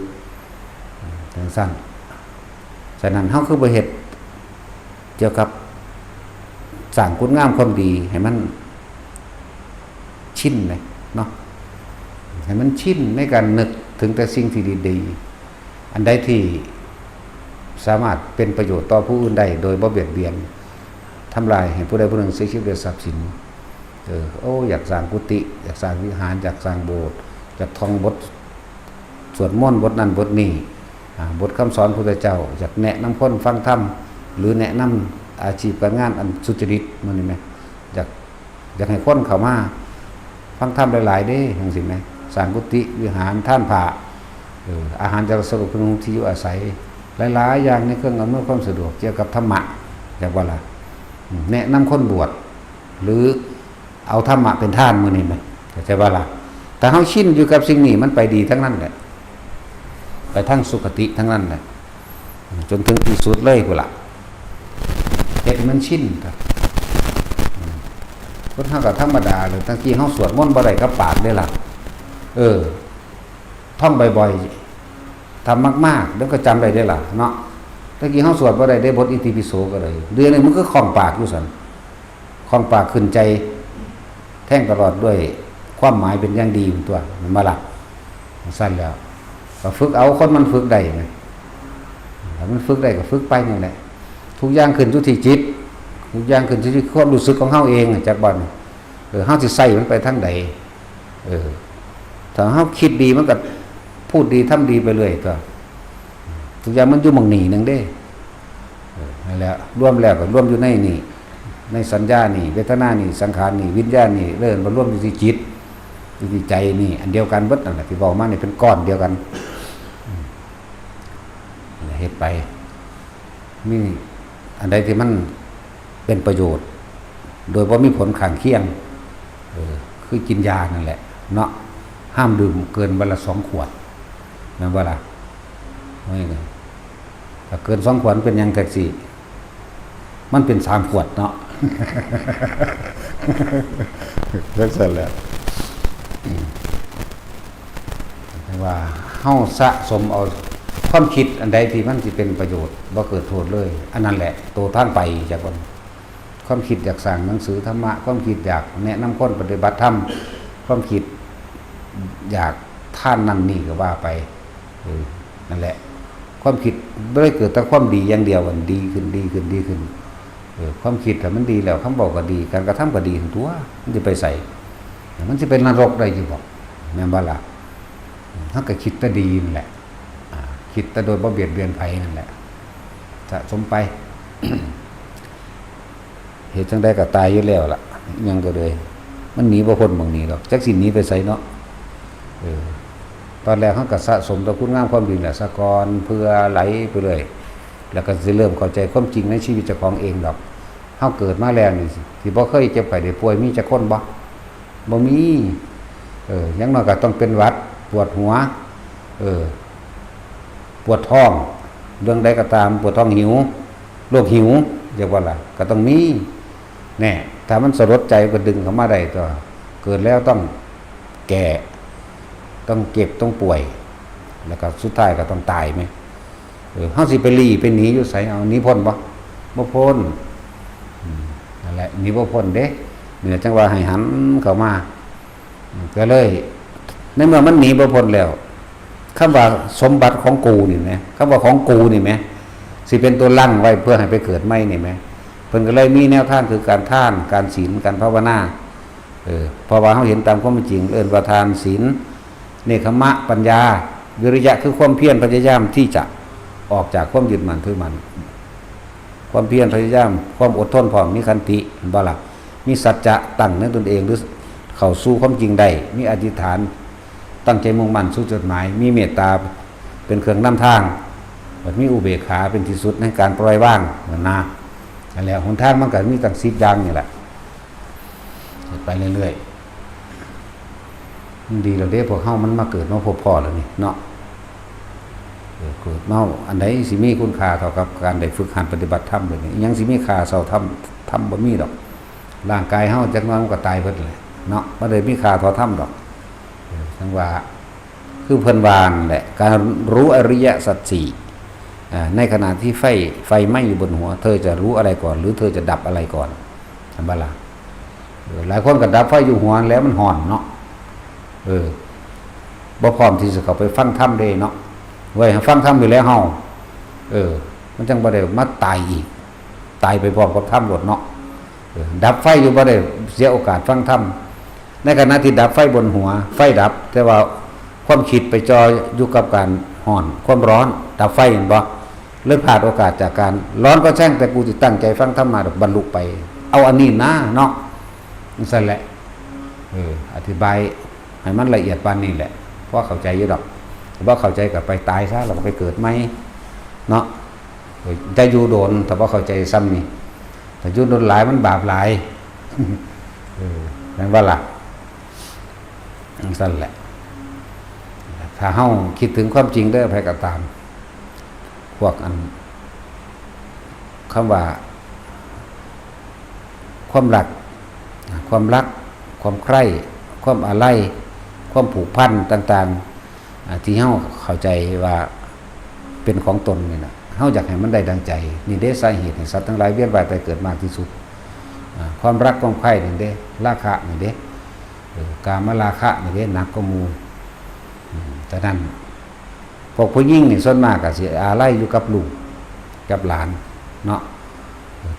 จังซั่นฉะนั้นเฮาคือบ่เฮ็ดเกี่ยวกับสร้างคุณงามความดีให้มันชินเลยเนาะให้มันชินในการนึกถึงแต่สิ่งที่ดีๆอันใดที่สามารถเป็นประโยชน์ต่อผู้อื่นได้โดยบ่เบียดเบียนทำลายให้ผู้ใดผู้หนึ่งเสียชีวิตด้วยทรัพย์สินอยากสร้างกุฏิอยากสร้างวิหารอยากสร้างโบสถ์อยากท่องบทสวดมนต์บทนั้นบทนี้บทคำสอนพระพุทธเจ้าอยากแนะนำคนฟังธรรมหรือแนะนำอาชีพการงานอันสุจริตมันนี่ไหมอยากให้คนเข้ามาฟังธรรมหลายๆเด้จังซี่แม่สร้างกุฏิวิหารท่านผ้าอาหารจะสะดวกที่อยู่อาศัยหลายๆอย่างในเครื่องอำนวยความสะดวกเกี่ยวกับธรรมะอย่างว่าล่ะแนะนำคนบวชหรือเอาธรรมะเป็นท่านมื้อนี้มั้ยเข้าใจบ่ล่ะแต่เฮาชินอยู่กับสิ่งนี้มันไปดีทั้งนั้นแหละไปทั้งสุคติทั้งนั้นแหละจนถึงที่สุดเลยพุ่นล่ะเฮ็ดมันชินครับคนเฮาก็ธรรมดาเลยทั้งที่เฮาสวดมนต์บ่ได้กับปากได้ล่ะท่องบ่อยๆทำมากๆแล้วก็จำได้ล่ะเนาะตะกี้เฮาสวดบ่ได้บทอิติปิโสก็เลยเดือนนึงมันก็คล่องปากอยู่ซั่นคล่องปากขึ้นใจแท่งตลอดด้วยความหมายเป็นอย่างดีตัวมันมาละสั้นแล้วก็ฝึกเอาคนมันฝึกได้ไงถ้ามันฝึกได้ก็ฝึกไปนั่นแหละทุกอย่างขึ้นอยู่ที่จิตทุกอย่างขึ้นอยู่ที่ความรู้สึกของเฮาเองจากบ่เฮาสิใส่มันไปทางใดถ้าเฮาคิดดีมันก็พูดดีทำดีไปเรื่อยตัวทุกอย่างมันอยู่หม่องนี้นึงเด้นั่นแหละรวมแล้วก็รวมอยู่ในนี่ในสัญญานี่เวทนานี่สังขารนี่วิญญาณนี่เริ่มมารวมอยู่ที่จิตอยู่ที่ใจนี่อันเดียวกันเบิดนั่นแหละที่บอกมานี่เป็นก้อนเดียวกันเฮ็ดไปมีอันใดที่มันเป็นประโยชน์โดยบ่มีผลข้างเคียงคือกินยานั่นแหละเนาะห้ามดื่มเกินวันละ2 ขวดแม่นบ่ล่ะว่าอย่างไรถ้าเกิน2 ขวดเป็นหยังจังซี่มันเป็น3 ขวดเนาะจังซั่นแหละว่าเฮาสะสมเอาความคิดอันใดที่มันสิเป็นประโยชน์บ่เกิดโทษเลยอันนั้นแหละโตทางไปจากคนความคิดอยากสร้างหนังสือธรรมะความคิดอยากแนะนำคนปฏิบัติธรรมความคิดอยากท่านนั่นนี่ก็ว่าไปนั่นแหละความคิดบ่ได้เกิดแต่ความดีอย่างเดียวมันดีขึ้นความคิดถ้ามันดีแล้วคำบอกก็ดีการกระทำก็ดีทั้งตัวมันจะไปใส่มันจะเป็นนรกได้อยู่บอกแม่นบ่ล่ะเฮาก็คิดแต่ดีนั่นแหละคิดแต่โดยบ่เบียดเบียนไผนั่นแหละสะสมไป เหตุจังใดก็ตายอยู่แล้วล่ะยังก็เลยมันหนีบ่พ้นหม้องนี้ดอกจักสิหนีไปไสเนาะตอนแรกเฮาก็สะสมแต่คุณงามความดีแหละสะกอนเพื่อไหลไปเรื่อยแล้วก็สิเริ่มเข้าใจความจริงในชีวิตเจ้าของเองดอกเฮาเกิดมาแล้วนี่สิบ่เคยเจ็บไข้ได้ป่วยมีจักคนบ่มีอย่างน้อยก็ต้องเป็นหวัดปวดหัวปวดท้องเรื่องใดก็ตามปวดท้องหิวโรคหิวเรียกว่าล่ะก็ต้องมีแน่ถ้ามันสลดใจก็ดึงเข้ามาได้ตัวเกิดแล้วต้องแก่ ต้องเก็บต้องป่วยแล้วก็สุดท้ายก็ต้องตายไหมเฮาสิไปหลีไปหนีอยู่ไสเอาหนีพ้นบ่บ่พ้นนั่นแหละหนีบ่พ้นเด้เนี่ยจังว่าให้หันเข้ามาก็เลยในเมื่อมันหนีบ่พ้นแล้วคำว่าสมบัติของกูนี่แหมคำว่าของกูนี่แหมสิเป็นตัวลั่งไว้เพื่อให้ไปเกิดใหม่นี่แหมเพิ่นก็เลยมีแนวทางคือการทานการศีลการภาวนาเพราะว่าเฮาเห็นตามความเป็นจริงเอิ้นว่าทานศีลเนกขมะปัญญาวิริยะคือความเพียรพยายามที่จะออกจากความยึดมั่นถือมั่นความเพียรพยายามความอดทนพร้อมมีขันติบ่ล่ะมีสัจจะตั้งในตนเองหรือเข้าสู่ความจริงได้มีอธิษฐานตั้งใจมุ่งมั่นสู่จุดหมายมีเมตตาเป็นเครื่องนำทางมีอุเบกขาเป็นที่สุดในการปล่อยวางนะนั่นแหละหนทางมันก็มีตั้ง10อย่างนี่แหละไปเรื่อยๆดีแล้วเด้พวกเฮามันมาเกิดมาพบพ่อแล้วนี่เนาะเกิดมาอันใดสิมีคุณค่าเท่ากับการได้ฝึกหัดปฏิบัติธรรมเลยนี่ยังสิมีค่าเท่าธรรมบ่มีดอกร่างกายเฮาจักหน่อยมันก็ตายเบิดเลยเนาะบ่ได้มีค่าเท่าธรรมดอกจังว่าคือเพิ่นวางแหละการรู้อริยสัจสี่ในขณะที่ไฟไหม้อยู่บนหัวเธอจะรู้อะไรก่อนหรือเธอจะดับอะไรก่อนใช่บ่ล่ะหลายคนก็ดับไฟอยู่หัวแล้วมันห่อนเนาะบ่พร้อมที่จะเข้าไปฟังธรรมได้เนาะไว้ฟังธรรมอยู่แล้วเฮามันจังบ่ได้มาตายอีกตายไปพร้อมกับธรรมหมดเนาะดับไฟอยู่บ่ได้เสียโอกาสฟังธรรมในขณะที่ดับไฟบนหัวไฟดับแต่ว่าความคิดไปจออยู่กับการห่อนความร้อนดับไฟเห็นบ่เลยพลาดโอกาสจากการร้อนก็แช่งแต่กูสิตั้งใจฟังธรรมมาบรรลุไปเอาอันนี้นะเนาะนั่นแหละอธิบายให้มันละเอียดปานนี้แหละเพราะเข้าใจอยู่ดอกแต่ว่าเข้าใจก็ไปตายซะแล้วก็ไปเกิดใหม่เนาะจะอยู่โดนแต่ว่าเข้าใจซ้ำนี่แต่อยู่โดนหลายมันบาปหลายนั่นว่าล่ะนั่นแหละถ้าเฮาคิดถึงความจริงได้อภัยก็ตามพวกอันคำว่าความรักความใคร่ความอาลัยความผูกพันต่างๆที่เฮาเข้าใจว่าเป็นของตนนี่นะเฮาอยากให้มันได้ดังใจนี่เด้สาเหตุให้สัตว์ทั้งหลายเวียนว่ายไปเกิดมากที่สุดความรักความใคร่นี่เด้ราคะนี่เด้กามราคะนี่เด้หนักกว่าหมู่แต่นั้นพวกผู้หญิงนี่ส่วนมากก็สิอาลัยอยู่กับลูกกับหลานเนาะ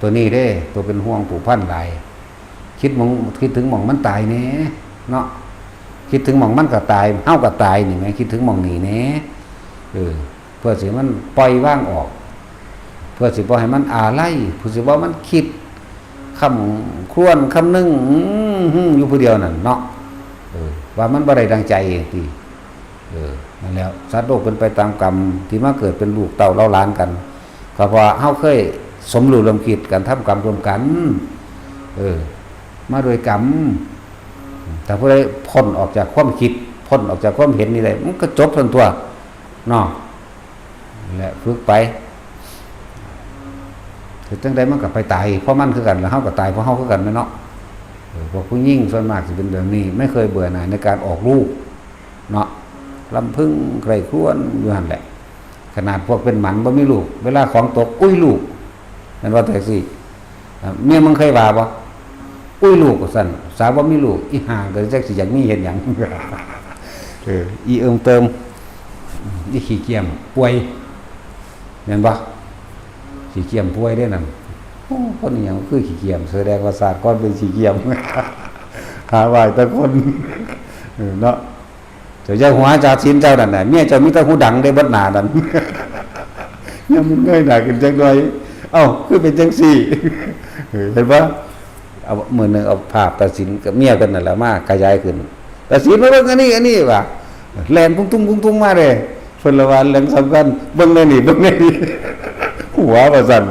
ตัวนี้เด้ตัวเป็นห่วงผูกพันหลายคิดถึงหม่องมันตายแน่เนาะคิดถึงหม่องมันก็ตายเฮาก็ตายนี่แหมคิดถึงหม่องนี้แน่เพื่อสิมันปล่อยว่างออกเพื่อสิบ่ให้มันอาลัยเพื่อสิบ่มันคิดคำครวญคำนึงอยู่ผู้เดียวนั่นเนาะว่ามันบ่ได้ดังใจตินั่นแล้วสัตว์โลกเป็นไปตามกรรมที่มาเกิดเป็นลูกเต่าเล่าล้านกันก็เพราะเฮาเคยสมรู้ร่วมคิดกันทำกรรมร่วมกันมาโดยกรรมแต่ผู้ใดพ้นออกจากความคิดพ้นออกจากความเห็นนี่ได้มันก็จบทั้งตัวเนาะแหละฝึกไปถึงจังใดมันก็ไปตายเพราะมันคือกันแล้วเฮาก็ตายเพราะเฮาคือกันแม่เนาะพวกผู้หญิงส่วนมากสิเป็นแบบนี้ไม่เคยเบื่อหน่ายในการออกลูกเนาะลำพึงไกรครวญอยู่หั่นแหละขนาดพวกเป็นหมันบ่มีลูกเวลาของตกอุ้ยลูกนั่นว่าแต่สิเมียมึงเคยว่าบ่อุ้ยลูกก็สั่นสาวบ่มีลูกอีห่าก็จักสิอยากมีเฮ็ดหยังอีเติมอีขี้เกียจป่วยแม่นบ่ขี้เกียจป่วยได้นั่นคนอีหยังคือขี้เกียจแสดงว่าศาสตร์ก่อนเป็นขี้เกียจหาว่าแต่คนเนาะเจ้าหัวจ่าศีลเจ้านั่นน่ะเมียเจ้ามีแต่หูดังได้บัดหน้านั่นยังมันเงยหน้าขึ้นจังได๋เอ้าคือเป็นจังซี่เห็นบ่เอามื้อนึงเอาภาพตัดสินกับเมียกันนั่นแหละมาขยายขึ้นตัดสินมาเบิ่งอันนี้ว่าแล่นตุ้งๆมาเด้เพิ่นละว่าเรื่องสำคัญเบิ่งในนี่หัวว่าซั่น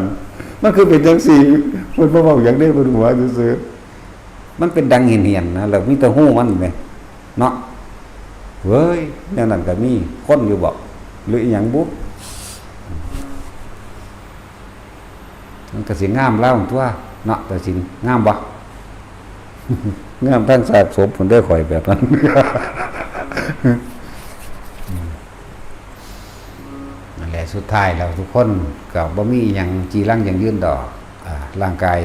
มันคือเป็นจังซี่เพิ่นบ่เว้าหยังได้เพิ่นหัวซื่อๆมันเป็นดังเหียนๆนะแล้วมีแต่หูมันแหมเนาะเว้ยแนวนั้นก็มีคนอยู่บ่หรืออีหยังบุมันก็สิงามแล้วตัวเนาะแต่สิงามบ่งามทั้งศาสตร์สมผลได้ข่อยแบบนั้น นั่นแหละสุดท้ายแล้วทุกคนก็บ่มีหยังจีรังหยังยืนดอกร่างกาย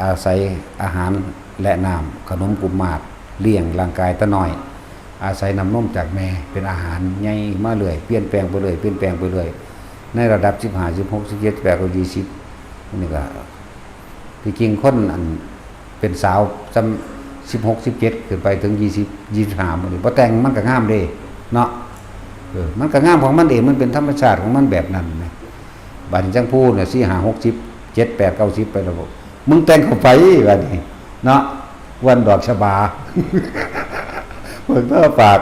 อาศัยอาหารและน้ำขนมกุมมาศเลี้ยงร่างกายตะน้อยอาศัยน้ำนมจากแม่เป็นอาหารใหญ่มาเรื่อยเปลี่ยนแปลงไปเรื่อยเปลี่ยนแปลงไปเรื่อยในระดับ15 16 17 18 20นี่ก็ที่จริงคนอันเป็นสาวจำ16 17ขึ้นไปถึง20 25มื้อนี้บ่แต่งมันก็งามเด้เนาะมันก็งามของมันเองมันเป็นธรรมชาติของมันแบบนั้นนะบัดนี้จังพูดเนี่ย4 5 60 7 8 90ไปแล้วมึงแต่งเข้าไปบัดนี้เนาะวันดอกชบาเพิ่นก็ฝาก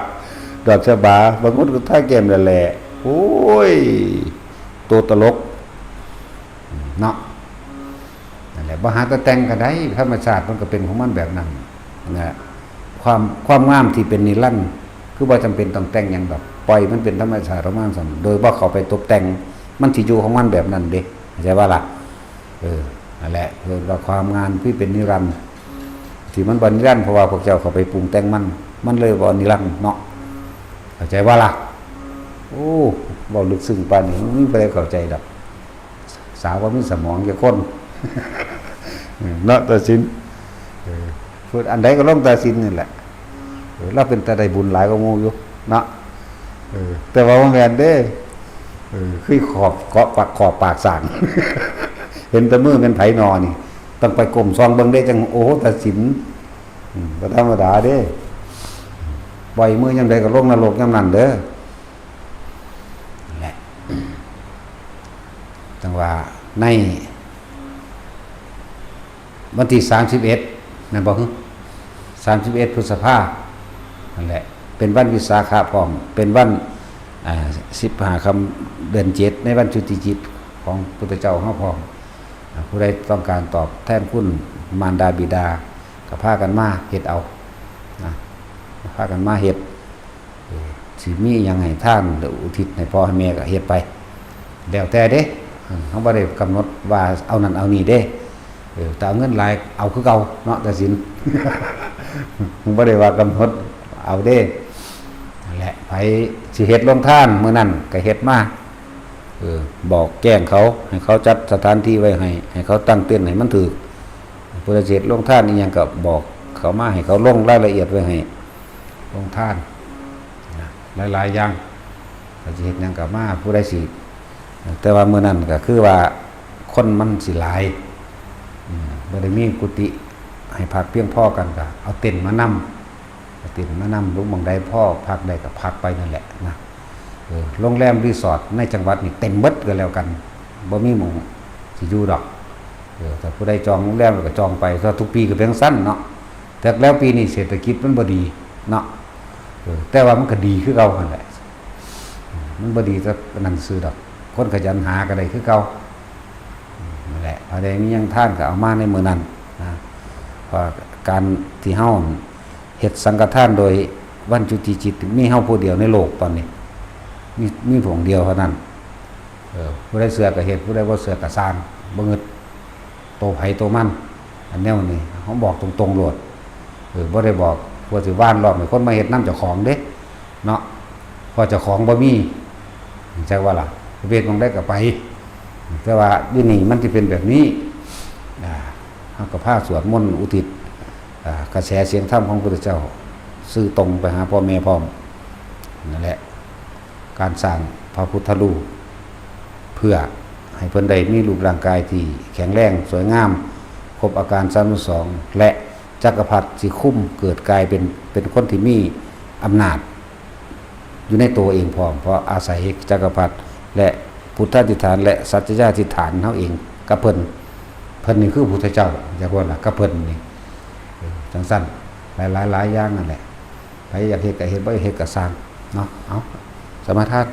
ดอกชบาบางคนก็ท่าแก้มนั่นแหละโอ้ยตัวตลกเนาะนั่นแหละบ่หาแต่แต่งก็ได้ธรรมชาติมันก็เป็นของมันแบบนั้นนะความงามที่เป็นนิรันดร์คือบ่จำเป็นต้องแต่งหยังดอกปล่อยมันเป็นธรรมชาติของมันซั่นโดยบ่เข้าไปตกแต่งมันสิอยู่ของมันแบบนั้นเด้เข้าใจว่าล่ะนั่นแหละคือว่าความงามที่เป็นนิรันดร์ที่มันบ่นิรันดร์เพราะว่าพวกเจ้าเข้าไปปรุงแต่งมันเลยบ่นิรันดร์เนาะเข้าใจว่าล่ะโอ้บ่ลึกซึ้งปานนี้มันบ่ได้เข้าใจดอกสาวว่ามีสมองจักคนเนาะตัดสินพูดอันใดก็ลงตัดสินนี่แหละเราเป็นตาได้บุญหลายกว่าหมู่อยู่เนาะแต่ว่าบ่แม่นเด้คือขอบเกาะปากขอบปากสั่ง เห็นแต่มือเป็นไผนอนี่ต้องไปก้มซองเบิ่งได้จังโอ้ตัดสินบ่ธรรมดาเด้ปล่อยมือยามใดก็ลงนรกยามนั้นเด้อนั่นแหละจังว่าในวันที่31นั่นบ่ฮึ31 พฤษภาคมนั่นแหละเป็นวันวิสาขะพร้อมเป็นวัน15 ค่ำเดือน7ในวันจุติจิตของพุทธเจ้าเฮาพร้อมผู้ใดต้องการตอบแทนคุณมารดาบิดาก็พากันมาเฮ็ดเอานะพากันมาเฮ็ดสิมีหยังให้ท่านหรืออุทิศให้พ่อให้แม่ก็เฮ็ดไปแล้วแต่เด้เฮาบ่ได้กำหนดว่าเอานั่นเอานี่เด้แต่เอาเงินหลายเอาคือเก่าเนาะแต่สิน บ่ได้ว่ากำหนดเอาเด้นั่นแหละไผสิเฮ็ดลงทานมื้อนั้นก็เฮ็ดมาบอกแจ้งเขาให้เขาจัดสถานที่ไว้ให้เขาตั้งเต็นท์ให้มันถูกผู้ใดสิเฮ็ดลงทานนี่หยังก็บอกเขามาให้เขาลงรายละเอียดไว้ให้ลงทานหลายๆอย่างก็สิเฮ็ดหยังก็มาผู้ใดสิแต่ว่ามื้อนั้นก็คือว่าคนมันสิหลายบ่ได้มีกุฏิให้พักเพียงพอกันก็เอาเต็นท์มานำลุงบังใดพ่อพักได้ก็พักไปนั่นแหละนะโรงแรมรีสอร์ทในจังหวัดนี่เต็มเบิดก็แล้วกันบ่มีหมู่สิอยู่ดอกแต่ผู้ใดจองโรงแรมก็จองไปเพราะทุกปีก็เป็นสั้นเนาะแต่แล้วปีนี้เศรษฐกิจมันบ่ดีเนาะแต่ว่ามันก็ดีคือเก่าหั่นแหละมันบ่ดีแต่นั่นซื้อดอกคนขยันหาก็ได้คือเก่านั่นแหละพอได้มีหยังท่านก็เอามาในมื้อนั้นนะเพราะการที่เฮาเฮ็ดสังฆทานโดยวันจุติจิตมีเฮาผู้เดียวในโลกตอนนี้มีผงเดียวเท่านั้นผู้ใดเสือก็เฮ็ดผู้ใดบ่เสือก็สร้างบ่งึดโตไผโตมันอันแนวนี้เฮาบอกตรงๆโลดบ่ได้บอกว่าสิว่านรอบให้คนมาเฮ็ดนำเจ้าของเด้เนาะเพราะเจ้าของบ่มีจักว่าล่ะเวทมองได้ก็ไปแต่ว่าอยู่นี่มันสิเป็นแบบนี้เฮาก็พาสวดมนต์อุทิศกระแสเสียงธรรมของพระพุทธเจ้าสื่อตรงไปหาพ่อแม่พร้อมนั่นแหละการสร้างพระพุทธรูปเพื่อให้เพิ่นได้มีรูปร่างกายที่แข็งแรงสวยงามครบอาการ32และจักรพรรดิสิคุ้มเกิดกลายเป็นคนที่มีอำนาจอยู่ในตัวเองพร้อมเพราะอาศัยจักรพรรดิและพุทธาธิษฐานและสัจจะอธิษฐานเฮาเองกับเพิ่นนี่คือพุทธเจ้าจักว่าล่ะกับเพิ่นนี่จังซั่นหลายอย่างนั่นแหละใครอยากเฮ็ดก็เฮ็ดบ่อยากเฮ็ดก็สร้างเนาะเอาสมาทาน